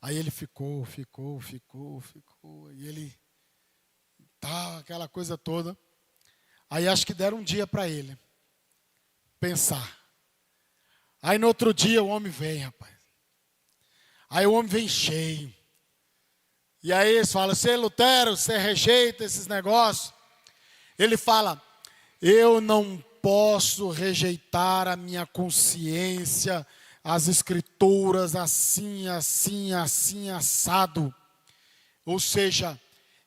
Aí ele ficou. E ele, aquela coisa toda. Aí acho que deram um dia para ele pensar. Aí no outro dia o homem vem, rapaz. Aí o homem vem cheio. E aí eles falam, você Lutero, você rejeita esses negócios? Ele fala, eu não posso rejeitar a minha consciência, as escrituras assim, assado. Ou seja,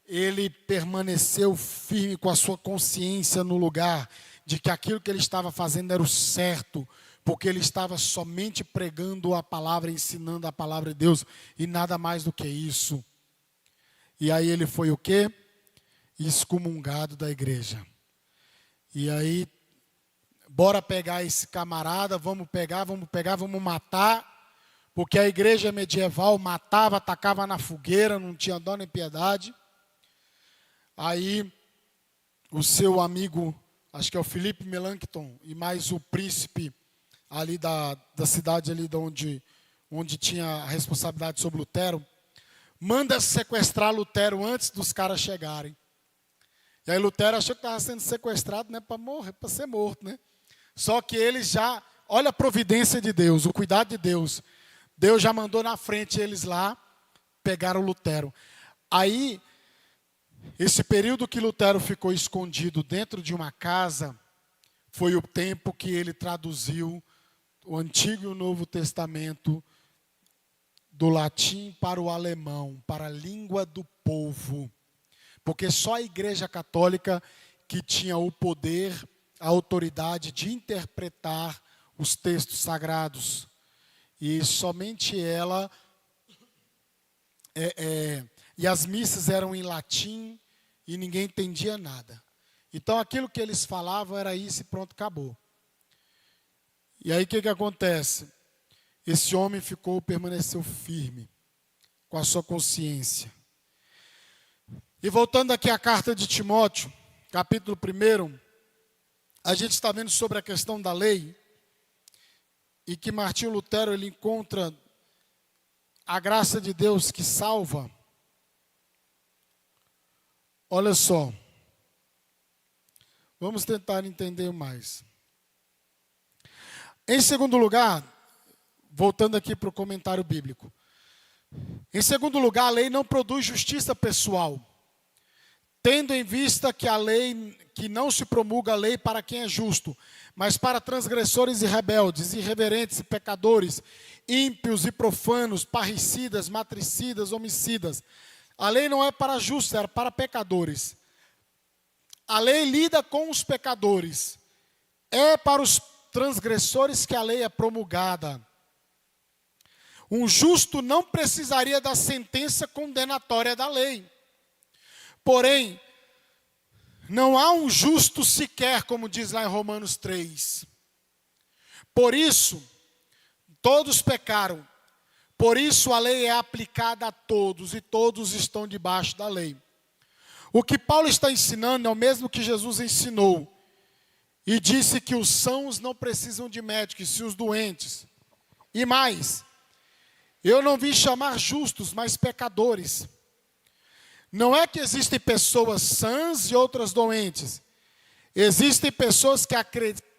ele permaneceu firme com a sua consciência no lugar de que aquilo que ele estava fazendo era o certo, porque ele estava somente pregando a palavra, ensinando a palavra de Deus, e nada mais do que isso. E aí ele foi o quê? Excomungado da igreja. E aí, bora pegar esse camarada, vamos pegar, vamos matar, porque a igreja medieval matava, atacava na fogueira, não tinha dó nem piedade. Aí, o seu amigo, acho que é o Felipe Melanchthon, e mais o príncipe ali da cidade ali onde tinha a responsabilidade sobre Lutero, manda sequestrar Lutero antes dos caras chegarem. E aí Lutero achou que estava sendo sequestrado, né, para morrer, para ser morto, né? Só que eles já, olha a providência de Deus, o cuidado de Deus. Deus já mandou na frente eles lá, pegaram Lutero. Aí, esse período que Lutero ficou escondido dentro de uma casa, foi o tempo que ele traduziu o Antigo e o Novo Testamento do latim para o alemão, para a língua do povo. Porque só a Igreja Católica que tinha o poder, a autoridade de interpretar os textos sagrados. E somente ela... e as missas eram em latim e ninguém entendia nada. Então aquilo que eles falavam era isso e pronto, acabou. E aí o que acontece? Esse homem permaneceu firme com a sua consciência. E voltando aqui à carta de Timóteo, capítulo 1, a gente está vendo sobre a questão da lei, e que Martinho Lutero ele encontra a graça de Deus que salva. Olha só, vamos tentar entender mais. Em segundo lugar, voltando aqui para o comentário bíblico. Em segundo lugar, a lei não produz justiça pessoal, tendo em vista que não se promulga a lei para quem é justo, mas para transgressores e rebeldes, irreverentes e pecadores, ímpios e profanos, parricidas, matricidas, homicidas. A lei não é para justos, é para pecadores. A lei lida com os pecadores. É para os transgressores que a lei é promulgada. Um justo não precisaria da sentença condenatória da lei. Porém, não há um justo sequer, como diz lá em Romanos 3. Por isso, todos pecaram. Por isso a lei é aplicada a todos e todos estão debaixo da lei. O que Paulo está ensinando é o mesmo que Jesus ensinou. E disse que os sãos não precisam de médico, e sim os doentes. E mais, eu não vim chamar justos, mas pecadores. Não é que existem pessoas sãs e outras doentes. Existem pessoas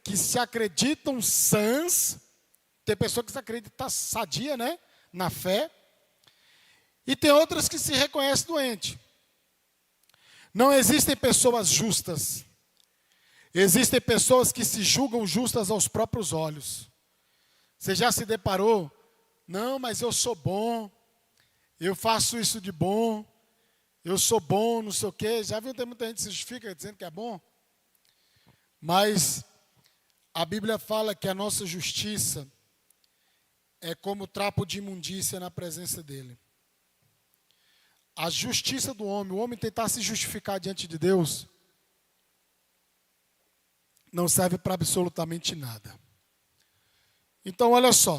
que se acreditam sãs. Tem pessoa que se acredita sadia, né? Na fé. E tem outras que se reconhecem doente. Não existem pessoas justas. Existem pessoas que se julgam justas aos próprios olhos. Você já se deparou? Não, mas eu sou bom. Eu faço isso de bom. Eu sou bom, não sei o quê. Já viu, tem muita gente que se justifica dizendo que é bom. Mas a Bíblia fala que a nossa justiça é como trapo de imundícia na presença dele. A justiça do homem, o homem tentar se justificar diante de Deus, não serve para absolutamente nada. Então, olha só.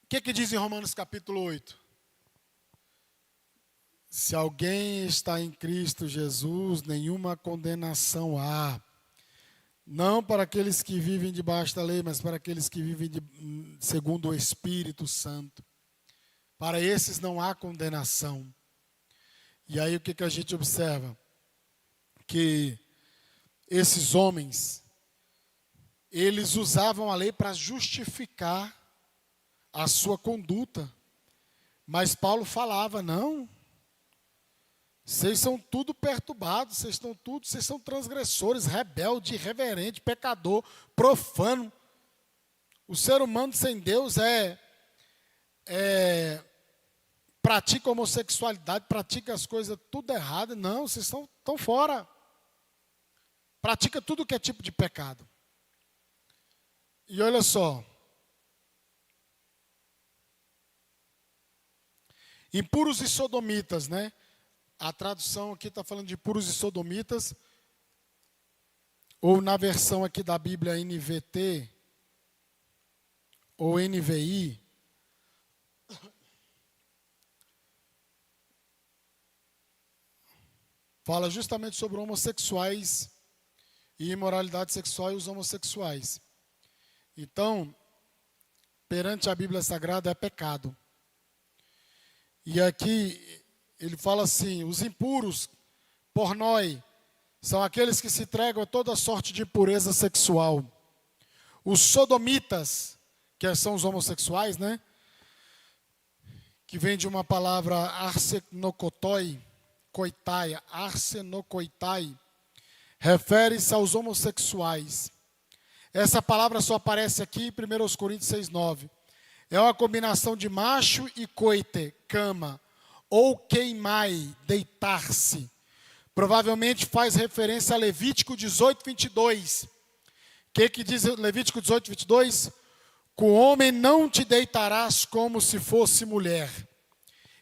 O que diz em Romanos capítulo 8? Se alguém está em Cristo Jesus, nenhuma condenação há. Não para aqueles que vivem debaixo da lei, mas para aqueles que vivem segundo o Espírito Santo. Para esses não há condenação. E aí o que a gente observa? Que esses homens, eles usavam a lei para justificar a sua conduta. Mas Paulo falava, não, vocês são tudo perturbados, vocês são transgressores, rebelde, irreverente, pecador, profano. O ser humano sem Deus pratica homossexualidade, pratica as coisas tudo errado. Não, vocês estão fora. Pratica tudo que é tipo de pecado. E olha só. Impuros e sodomitas, né? A tradução aqui está falando de puros e sodomitas. Ou na versão aqui da Bíblia NVT ou NVI, fala justamente sobre homossexuais e imoralidade sexual e os homossexuais. Então, perante a Bíblia Sagrada é pecado. E aqui ele fala assim, os impuros, pornoi, são aqueles que se entregam a toda sorte de impureza sexual. Os sodomitas, que são os homossexuais, né? Que vem de uma palavra arsenokotoi, koitai, arsenokoitai, refere-se aos homossexuais. Essa palavra só aparece aqui em 1 Coríntios 6,9. É uma combinação de macho e coite, cama, ou queimai, deitar-se. Provavelmente faz referência a Levítico 18:22. O que diz Levítico 18:22? Com o homem não te deitarás como se fosse mulher.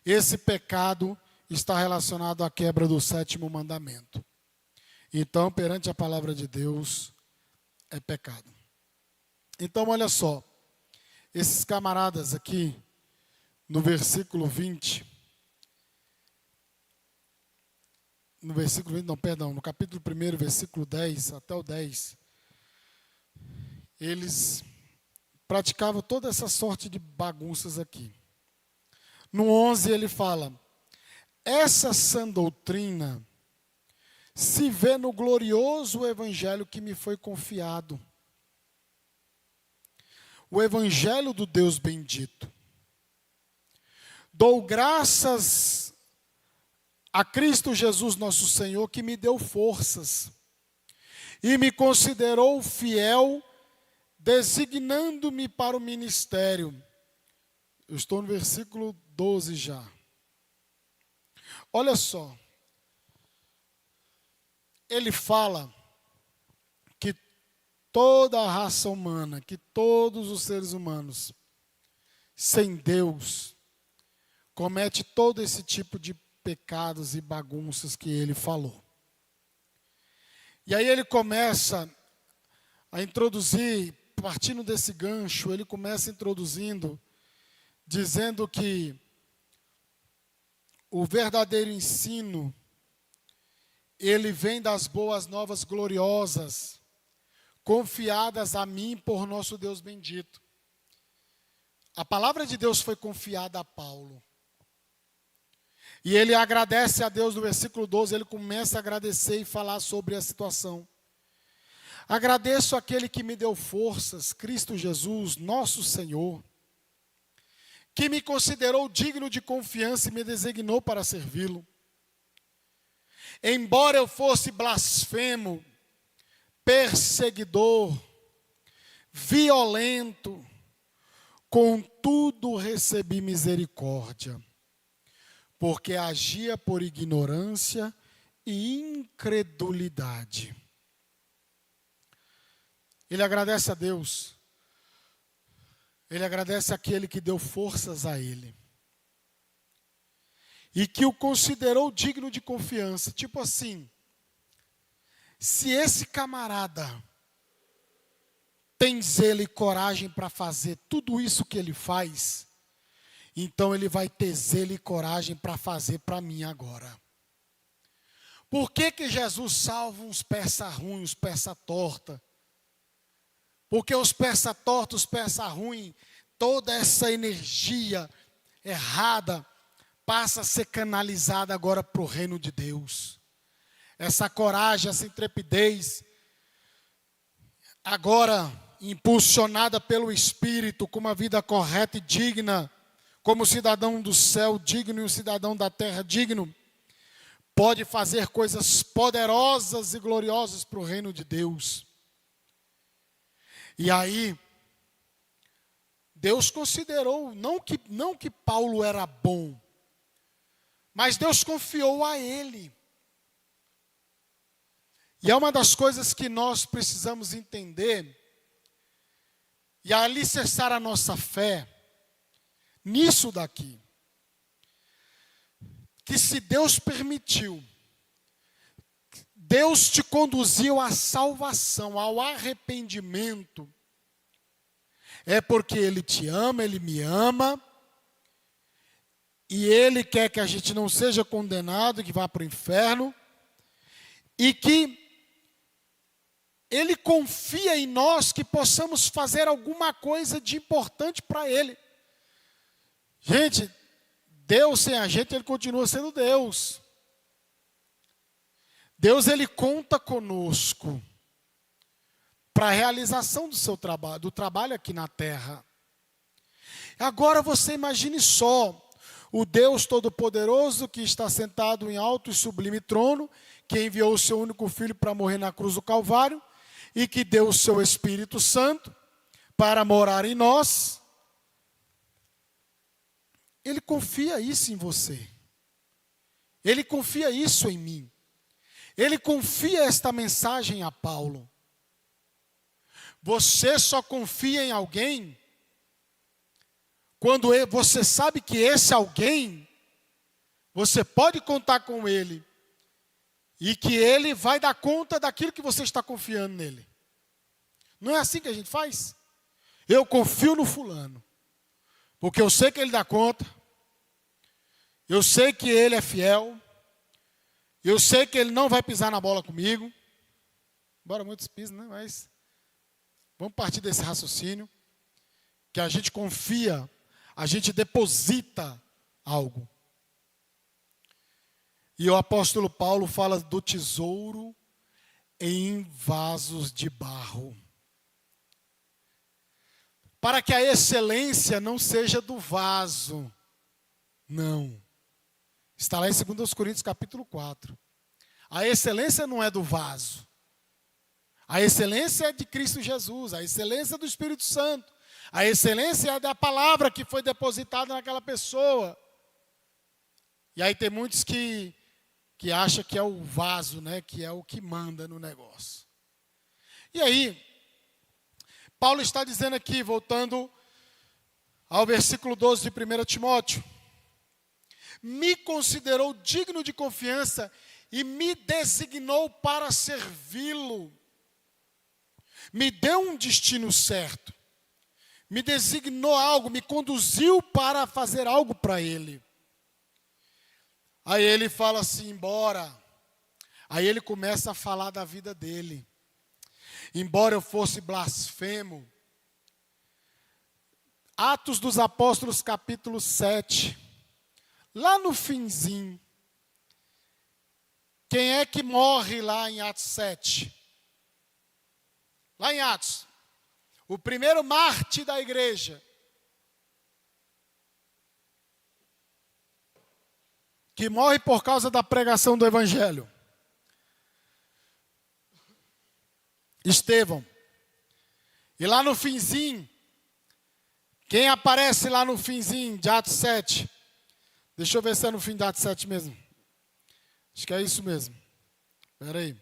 Esse pecado está relacionado à quebra do 7º mandamento. Então, perante a palavra de Deus, é pecado. Então, olha só. Esses camaradas aqui, no versículo 20, no capítulo 1, versículo 10 até o 10, eles praticavam toda essa sorte de bagunças aqui. No 11 ele fala, essa sã doutrina se vê no glorioso evangelho que me foi confiado. O evangelho do Deus bendito. Dou graças a Cristo Jesus nosso Senhor, que me deu forças e me considerou fiel, designando-me para o ministério. Eu estou no versículo 12 já. Olha só. Ele fala que toda a raça humana, que todos os seres humanos, sem Deus, comete todo esse tipo de pecados e bagunças que ele falou. E aí ele começa a introduzir, partindo desse gancho, ele começa introduzindo, dizendo que o verdadeiro ensino, ele vem das boas novas gloriosas, confiadas a mim por nosso Deus bendito. A palavra de Deus foi confiada a Paulo. E ele agradece a Deus no versículo 12, ele começa a agradecer e falar sobre a situação. Agradeço aquele que me deu forças, Cristo Jesus, nosso Senhor, que me considerou digno de confiança e me designou para servi-lo. Embora eu fosse blasfemo, perseguidor, violento, contudo recebi misericórdia, porque agia por ignorância e incredulidade. Ele agradece a Deus. Ele agradece àquele que deu forças a ele. E que o considerou digno de confiança. Tipo assim, se esse camarada tem zelo e coragem para fazer tudo isso que ele faz, então ele vai ter zelo e coragem para fazer para mim agora. Por que Jesus salva uns peça ruim, uns peça torta? Porque os peça torta, os peça ruim, toda essa energia errada passa a ser canalizada agora para o reino de Deus. Essa coragem, essa intrepidez, agora impulsionada pelo Espírito, com uma vida correta e digna, como cidadão do céu digno e um cidadão da terra digno, pode fazer coisas poderosas e gloriosas para o reino de Deus. E aí, Deus considerou, não que Paulo era bom, mas Deus confiou a ele. E é uma das coisas que nós precisamos entender, e alicerçar a nossa fé nisso daqui. Que se Deus permitiu, Deus te conduziu à salvação, ao arrependimento, é porque Ele te ama, Ele me ama, e Ele quer que a gente não seja condenado, que vá para o inferno, e que Ele confia em nós que possamos fazer alguma coisa de importante para Ele. Gente, Deus sem a gente, Ele continua sendo Deus. Deus, Ele conta conosco para a realização do seu trabalho, do trabalho aqui na terra. Agora você imagine só, o Deus Todo-Poderoso que está sentado em alto e sublime trono, que enviou o seu único Filho para morrer na cruz do Calvário, e que deu o seu Espírito Santo para morar em nós. Ele confia isso em você. Ele confia isso em mim. Ele confia esta mensagem a Paulo. Você só confia em alguém quando você sabe que esse alguém, você pode contar com ele e que ele vai dar conta daquilo que você está confiando nele. Não é assim que a gente faz? Eu confio no fulano, porque eu sei que ele dá conta, eu sei que ele é fiel, eu sei que ele não vai pisar na bola comigo, embora muitos pisem, né? Mas vamos partir desse raciocínio, que a gente confia, a gente deposita algo. E o apóstolo Paulo fala do tesouro em vasos de barro. Para que a excelência não seja do vaso. Não. Está lá em 2 Coríntios capítulo 4. A excelência não é do vaso. A excelência é de Cristo Jesus. A excelência é do Espírito Santo. A excelência é da palavra que foi depositada naquela pessoa. E aí tem muitos que acham que é o vaso, né, que é o que manda no negócio. E aí, Paulo está dizendo aqui, voltando ao versículo 12 de 1 Timóteo, me considerou digno de confiança e me designou para servi-lo. Me deu um destino certo. Me designou algo, me conduziu para fazer algo para ele. Aí ele fala assim, embora. Aí ele começa a falar da vida dele. Embora eu fosse blasfemo. Atos dos Apóstolos, capítulo 7. Lá no finzinho. Quem é que morre lá em Atos 7? Lá em Atos. O primeiro mártir da igreja. Que morre por causa da pregação do Evangelho. Estevão. E lá no finzinho, quem aparece lá no finzinho de Atos 7? Deixa eu ver se é no fim de Atos 7 mesmo. Acho que é isso mesmo. Espera aí.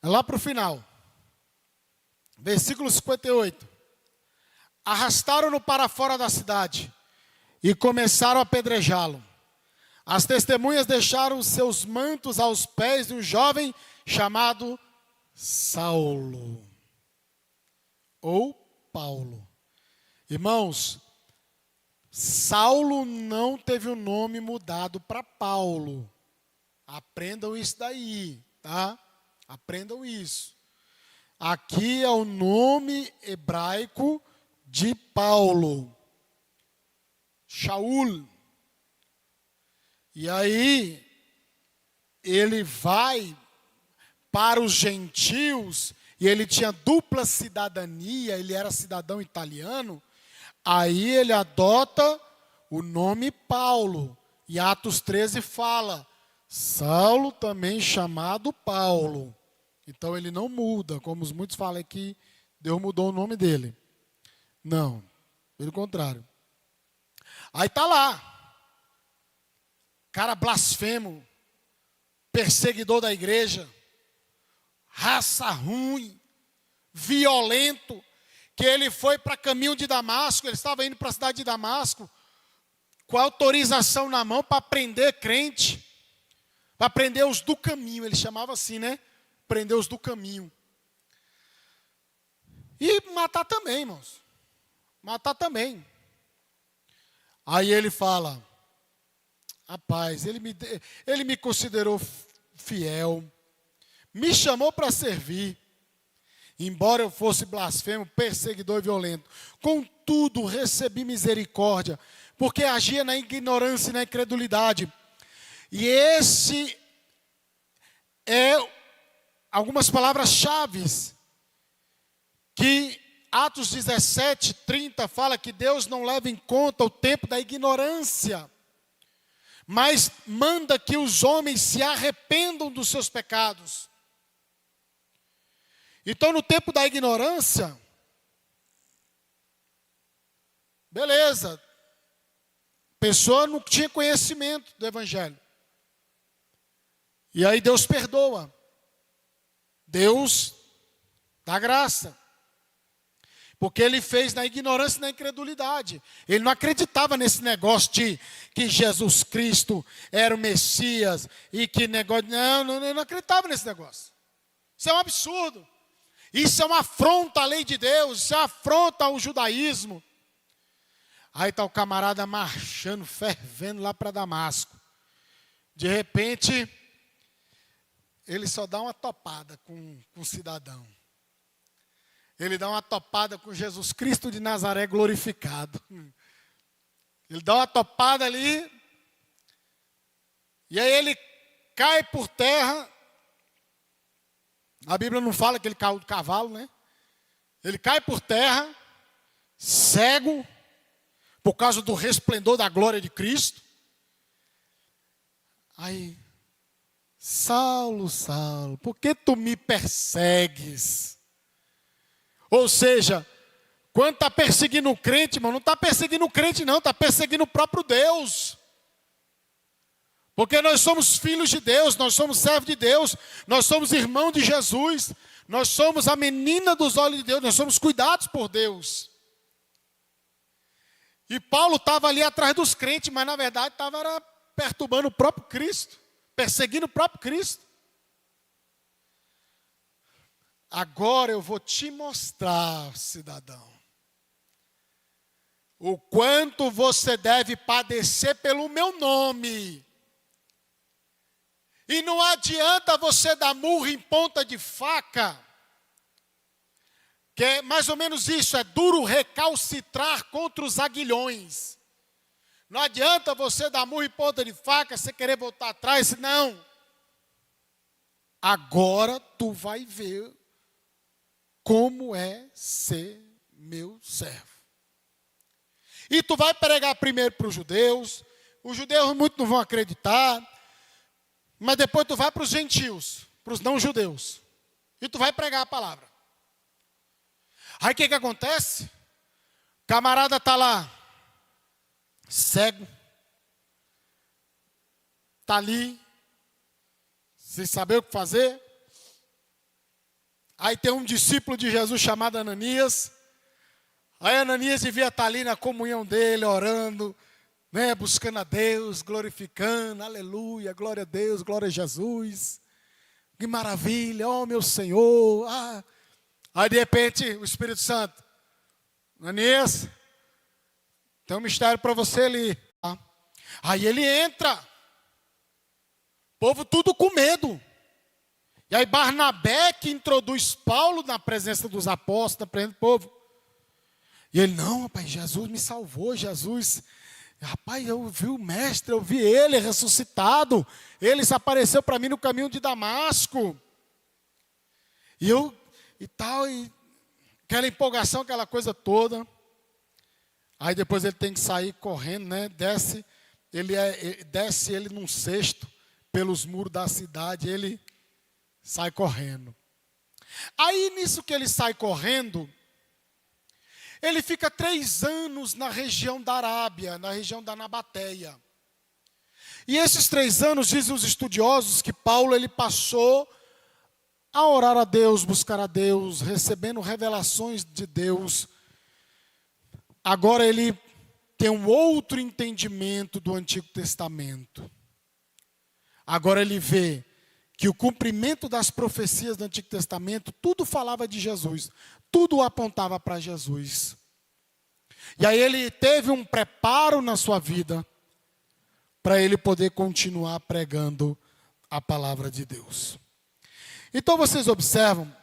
É lá para o final. Versículo 58. Arrastaram-no para fora da cidade e começaram a apedrejá-lo. As testemunhas deixaram seus mantos aos pés de um jovem chamado Saulo. Ou Paulo. Irmãos, Saulo não teve o nome mudado para Paulo. Aprendam isso daí, tá? Aprendam isso. Aqui é o nome hebraico de Paulo. Shaul. E aí, ele vai para os gentios, e ele tinha dupla cidadania, ele era cidadão italiano, aí ele adota o nome Paulo. E Atos 13 fala, Saulo também chamado Paulo. Então ele não muda, como muitos falam que Deus mudou o nome dele. Não, pelo contrário. Aí está lá. cara blasfemo, perseguidor da igreja, raça ruim, violento, que ele foi para caminho de Damasco, ele estava indo para a cidade de Damasco, com a autorização na mão para prender crente, para prender os do caminho, ele chamava assim, né? Prender os do caminho. E matar também, irmãos. Matar também. Aí ele fala, rapaz, ele me considerou fiel, me chamou para servir, embora eu fosse blasfemo, perseguidor e violento. Contudo, recebi misericórdia, porque agia na ignorância e na incredulidade. E esse é algumas palavras-chave que Atos 17, 30 fala que Deus não leva em conta o tempo da ignorância, mas manda que os homens se arrependam dos seus pecados. Então, no tempo da ignorância, beleza, a pessoa não tinha conhecimento do evangelho. E aí Deus perdoa. Deus dá graça. Porque ele fez na ignorância e na incredulidade. Ele não acreditava nesse negócio de que Jesus Cristo era o Messias e que negócio. Não, ele não acreditava nesse negócio. Isso é um absurdo. Isso é uma afronta à lei de Deus, isso é uma afronta ao judaísmo. Aí está o camarada marchando, fervendo lá para Damasco. De repente, ele só dá uma topada com o cidadão. Ele dá uma topada com Jesus Cristo de Nazaré glorificado. Ele dá uma topada ali. E aí ele cai por terra. A Bíblia não fala que ele caiu do cavalo, né? Ele cai por terra, cego, por causa do resplendor da glória de Cristo. Aí, Saulo, Saulo, por que tu me persegues? Ou seja, quando está perseguindo o crente, irmão, não está perseguindo o crente não, está perseguindo o próprio Deus. Porque nós somos filhos de Deus, nós somos servos de Deus, nós somos irmãos de Jesus, nós somos a menina dos olhos de Deus, nós somos cuidados por Deus. E Paulo estava ali atrás dos crentes, mas na verdade estava perturbando o próprio Cristo, perseguindo o próprio Cristo. Agora eu vou te mostrar, cidadão, o quanto você deve padecer pelo meu nome. E não adianta você dar murro em ponta de faca, que é mais ou menos isso, é duro recalcitrar contra os aguilhões. Não adianta você dar murro em ponta de faca, você querer voltar atrás, não. Agora tu vai ver como é ser meu servo. E tu vai pregar primeiro para os judeus muitos não vão acreditar, mas depois tu vai para os gentios, para os não judeus, e tu vai pregar a palavra. Aí o que acontece? O camarada está lá, cego, está ali, sem saber o que fazer. Aí tem um discípulo de Jesus chamado Ananias. Aí Ananias devia estar ali na comunhão dele, orando, né, buscando a Deus, glorificando, aleluia, glória a Deus, glória a Jesus. Que maravilha, ó meu Senhor. Aí de repente o Espírito Santo, Ananias, tem um mistério para você ali. Aí ele entra, o povo tudo com medo. E aí Barnabé que introduz Paulo na presença dos apóstolos, na presença do povo. E ele, não, rapaz, Jesus me salvou, Jesus, rapaz, eu vi o mestre, eu vi ele ressuscitado, ele se apareceu para mim no caminho de Damasco. E aquela empolgação, aquela coisa toda. Aí depois ele tem que sair correndo, né? Desce ele num cesto pelos muros da cidade, ele sai correndo. Aí nisso que ele sai correndo, ele fica 3 anos na região da Arábia, na região da Nabateia. E esses 3 anos, dizem os estudiosos, que Paulo ele passou a orar a Deus, buscar a Deus, recebendo revelações de Deus. Agora ele tem um outro entendimento do Antigo Testamento. Agora ele vê que o cumprimento das profecias do Antigo Testamento, tudo falava de Jesus, tudo apontava para Jesus. E aí ele teve um preparo na sua vida para ele poder continuar pregando a palavra de Deus. Então vocês observam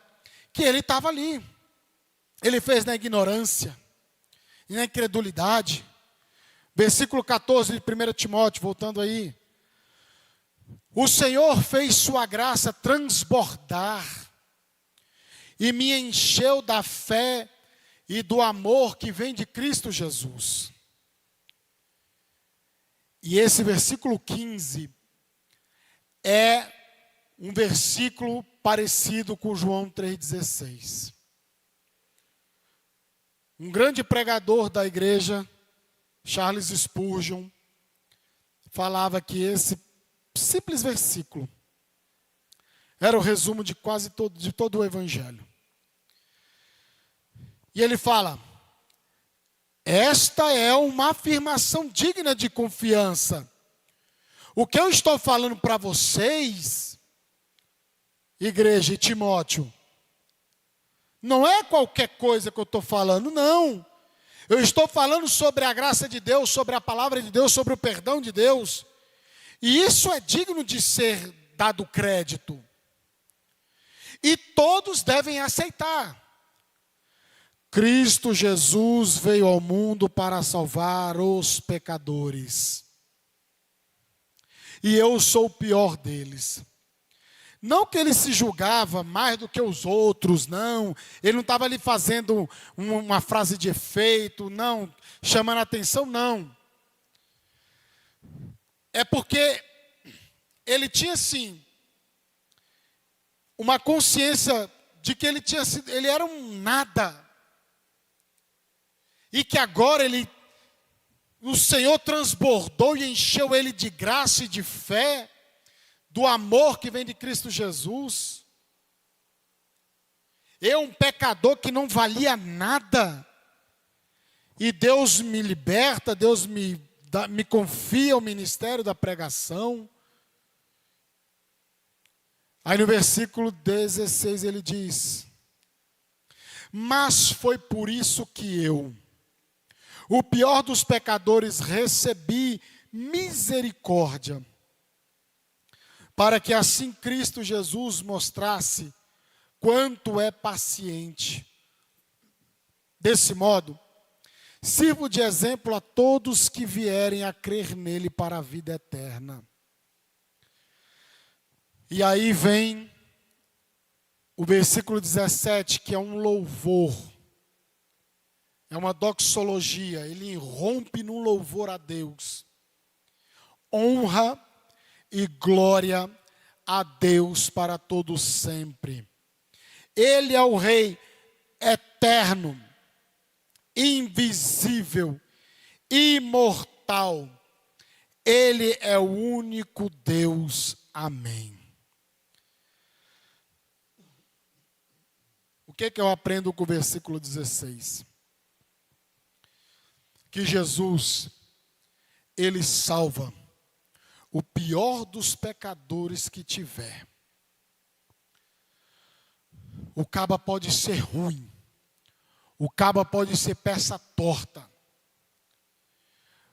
que ele estava ali. Ele fez na ignorância e na incredulidade. Versículo 14 de 1 Timóteo, voltando aí. O Senhor fez sua graça transbordar e me encheu da fé e do amor que vem de Cristo Jesus. E esse versículo 15 é um versículo parecido com João 3,16. Um grande pregador da igreja, Charles Spurgeon, falava que esse simples versículo era o resumo de de todo o evangelho. E ele fala: esta é uma afirmação digna de confiança. O que eu estou falando para vocês, igreja e Timóteo, não é qualquer coisa que eu estou falando, não. Eu estou falando sobre a graça de Deus, sobre a palavra de Deus, sobre o perdão de Deus. E isso é digno de ser dado crédito. E todos devem aceitar. Cristo Jesus veio ao mundo para salvar os pecadores. E eu sou o pior deles. Não que ele se julgava mais do que os outros, não. Ele não estava ali fazendo uma frase de efeito, não. Chamando a atenção, não. É porque ele tinha, sim, uma consciência de que ele era um nada. E que agora o Senhor transbordou e encheu ele de graça e de fé, do amor que vem de Cristo Jesus. Eu, um pecador que não valia nada, e Deus me liberta, Deus me confia o ministério da pregação. Aí no versículo 16 ele diz: mas foi por isso que eu, o pior dos pecadores, recebi misericórdia, para que assim Cristo Jesus mostrasse quanto é paciente. Desse modo, sirvo de exemplo a todos que vierem a crer nele para a vida eterna. E aí vem o versículo 17, que é um louvor. É uma doxologia, ele irrompe num louvor a Deus. Honra e glória a Deus para todos sempre. Ele é o Rei eterno, invisível, imortal. Ele é o único Deus. Amém. O que eu aprendo com o versículo 16? Que Jesus, ele salva o pior dos pecadores que tiver. O caba pode ser ruim, o caba pode ser peça torta,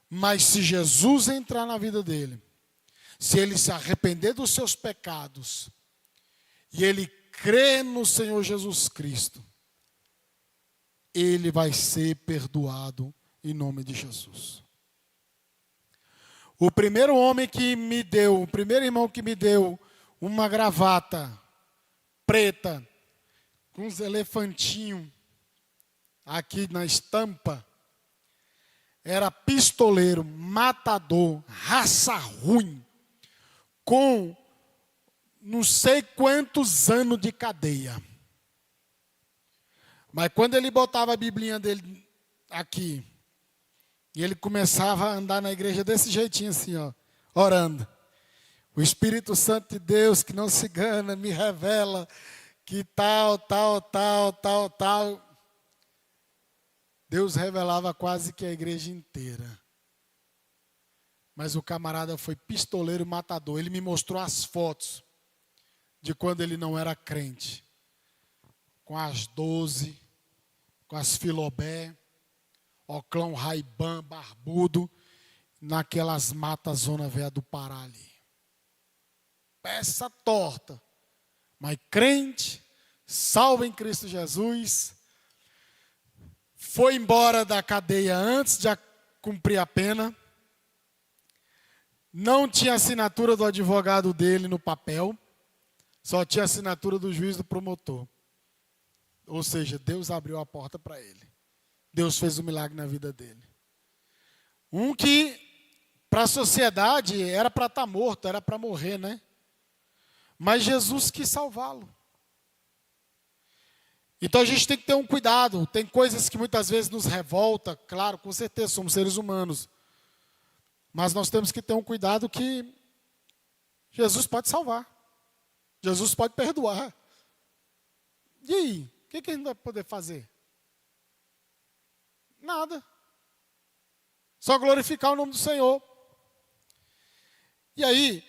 mas se Jesus entrar na vida dele, se ele se arrepender dos seus pecados, e ele crer no Senhor Jesus Cristo, ele vai ser perdoado em nome de Jesus. O primeiro homem que me deu, o primeiro irmão que me deu uma gravata preta, com uns elefantinhos aqui na estampa, era pistoleiro, matador, raça ruim, com não sei quantos anos de cadeia. Mas quando ele botava a biblinha dele aqui, e ele começava a andar na igreja desse jeitinho assim, ó. orando. O Espírito Santo de Deus, que não se engana, me revela que tal. Deus revelava quase que a igreja inteira. Mas o camarada foi pistoleiro e matador. Ele me mostrou as fotos de quando ele não era crente. Com as 12, com as filobé, oclão Ray-Ban, barbudo, naquelas matas zona velha do Pará ali. Peça torta. Mas crente, salvo em Cristo Jesus, foi embora da cadeia antes de cumprir a pena. Não tinha assinatura do advogado dele no papel, só tinha assinatura do juiz e do promotor. Ou seja, Deus abriu a porta para ele. Deus fez um milagre na vida dele. Um que, para a sociedade, era para estar morto, era para morrer, né? Mas Jesus quis salvá-lo. Então a gente tem que ter um cuidado. Tem coisas que muitas vezes nos revolta, claro, com certeza, somos seres humanos. Mas nós temos que ter um cuidado que Jesus pode salvar. Jesus pode perdoar. E aí? O que a gente vai poder fazer? Nada. Só glorificar o nome do Senhor. E aí,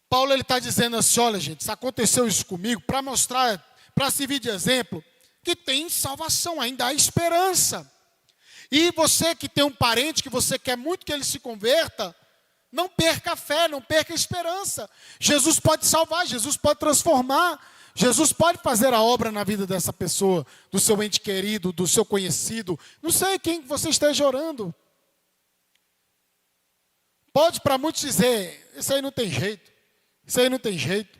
Paulo está dizendo assim, olha gente, se aconteceu isso comigo, para mostrar, para servir de exemplo, que tem salvação, ainda há esperança. E você que tem um parente que você quer muito que ele se converta, não perca a fé, não perca a esperança. Jesus pode salvar, Jesus pode transformar, Jesus pode fazer a obra na vida dessa pessoa, do seu ente querido, do seu conhecido, não sei quem você esteja orando. Pode para muitos dizer, isso aí não tem jeito, isso aí não tem jeito.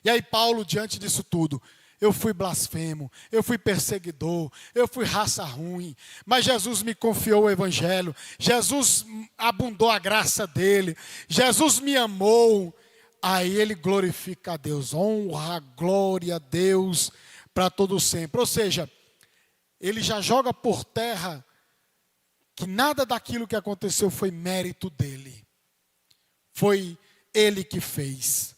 E aí Paulo, diante disso tudo, eu fui blasfemo, eu fui perseguidor, eu fui raça ruim, mas Jesus me confiou o evangelho, Jesus abundou a graça dele, Jesus me amou. Aí ele glorifica a Deus, honra, glória a Deus para todo sempre. Ou seja, ele já joga por terra que nada daquilo que aconteceu foi mérito dele. Foi ele que fez.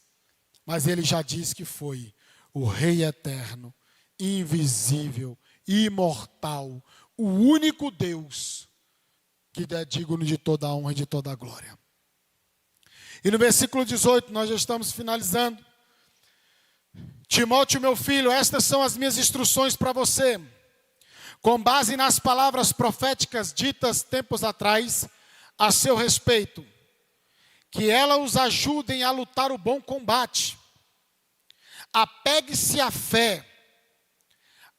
Mas ele já diz que foi o Rei eterno, invisível, imortal, o único Deus que é digno de toda a honra e de toda a glória. E no versículo 18, nós já estamos finalizando. Timóteo, meu filho, estas são as minhas instruções para você. Com base nas palavras proféticas ditas tempos atrás a seu respeito, que elas os ajudem a lutar o bom combate. Apegue-se à fé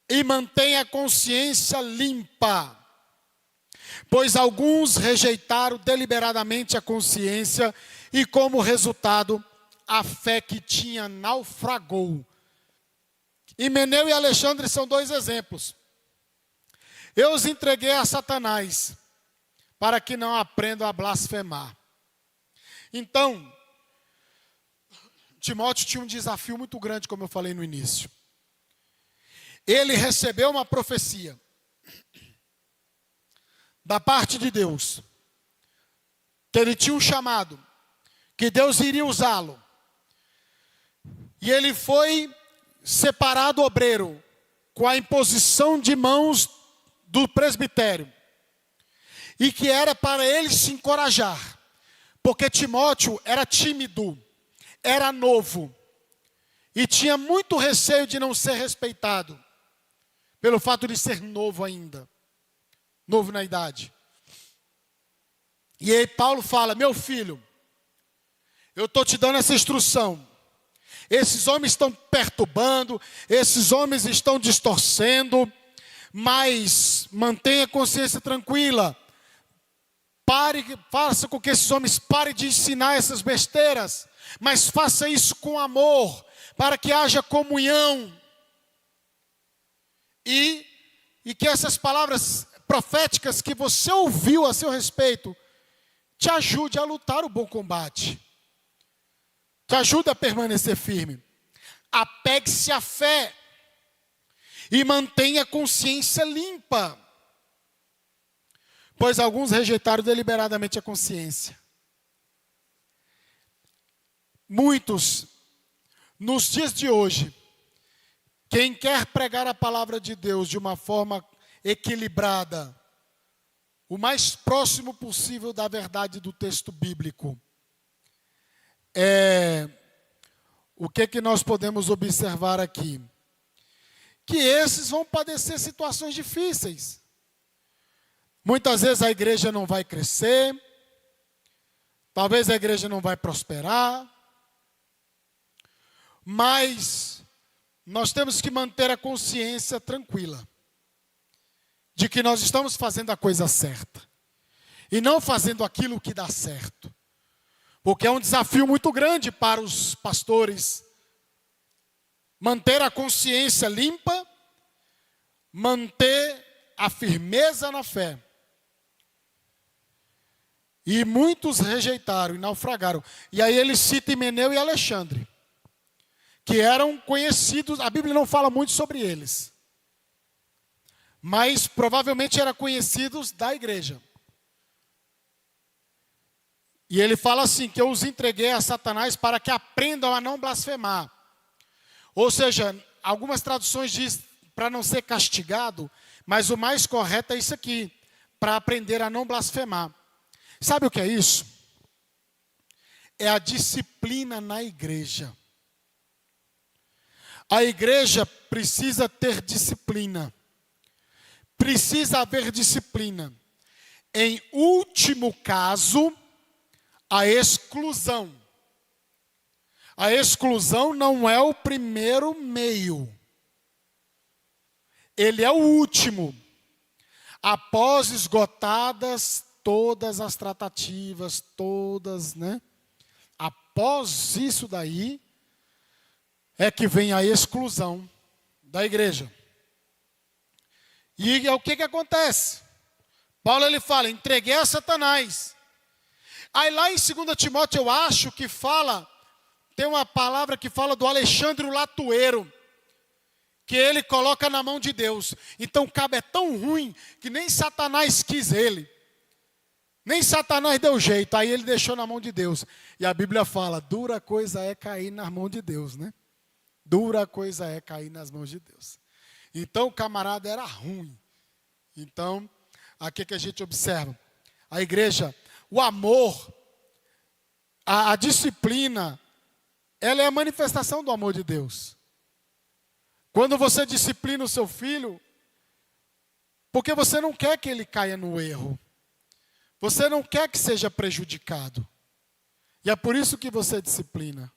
e mantenha a consciência limpa, pois alguns rejeitaram deliberadamente a consciência e, como resultado, a fé que tinha naufragou. Himeneu e Alexandre são dois exemplos. Eu os entreguei a Satanás, para que não aprendam a blasfemar. Então, Timóteo tinha um desafio muito grande, como eu falei no início. Ele recebeu uma profecia da parte de Deus, que ele tinha um chamado, que Deus iria usá-lo. E ele foi separado obreiro, com a imposição de mãos do presbitério. E que era para ele se encorajar, porque Timóteo era tímido, era novo, e tinha muito receio de não ser respeitado, pelo fato de ser novo ainda, novo na idade. E aí Paulo fala, meu filho, eu estou te dando essa instrução. Esses homens estão perturbando, esses homens estão distorcendo, mas mantenha a consciência tranquila. Faça com que esses homens parem de ensinar essas besteiras, mas faça isso com amor, para que haja comunhão. E que essas palavras proféticas que você ouviu a seu respeito, te ajude a lutar o bom combate. Te ajuda a permanecer firme. Apegue-se à fé e mantenha a consciência limpa, pois alguns rejeitaram deliberadamente a consciência. muitos, nos dias de hoje, quem quer pregar a palavra de Deus de uma forma equilibrada, o mais próximo possível da verdade do texto bíblico, o que nós podemos observar aqui? Que esses vão padecer situações difíceis. Muitas vezes a igreja não vai crescer, talvez a igreja não vai prosperar, mas nós temos que manter a consciência tranquila de que nós estamos fazendo a coisa certa e não fazendo aquilo que dá certo. Porque é um desafio muito grande para os pastores manter a consciência limpa, manter a firmeza na fé. E muitos rejeitaram e naufragaram. E aí ele cita Himeneu e Alexandre, que eram conhecidos, a Bíblia não fala muito sobre eles, mas provavelmente eram conhecidos da igreja. E ele fala assim, que eu os entreguei a Satanás para que aprendam a não blasfemar. Ou seja, algumas traduções dizem para não ser castigado, mas o mais correto é isso aqui, para aprender a não blasfemar. Sabe o que é isso? É a disciplina na igreja. A igreja precisa ter disciplina. Precisa haver disciplina. Em último caso, a exclusão. A exclusão não é o primeiro meio. Ele é o último. Após esgotadas todas as tratativas, todas, né? Após isso daí, é que vem a exclusão da igreja. E é o que acontece? Paulo ele fala, entreguei a Satanás. Aí lá em 2 Timóteo eu acho que fala, tem uma palavra que fala do Alexandre o Latueiro, que ele coloca na mão de Deus. Então o cabo é tão ruim que nem Satanás quis ele. Nem Satanás deu jeito, aí ele deixou na mão de Deus. E a Bíblia fala, dura coisa é cair nas mãos de Deus, né? Dura coisa é cair nas mãos de Deus. Então o camarada era ruim. Então, aqui que a gente observa. A igreja, o amor, a disciplina, ela é a manifestação do amor de Deus. Quando você disciplina o seu filho, porque você não quer que ele caia no erro. Você não quer que seja prejudicado. E é por isso que você disciplina.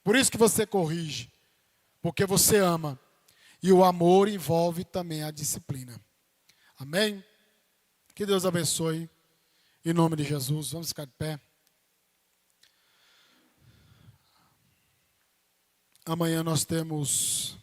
Por isso que você corrige. Porque você ama. E o amor envolve também a disciplina. Amém? Que Deus abençoe. Em nome de Jesus. Vamos ficar de pé. Amanhã nós temos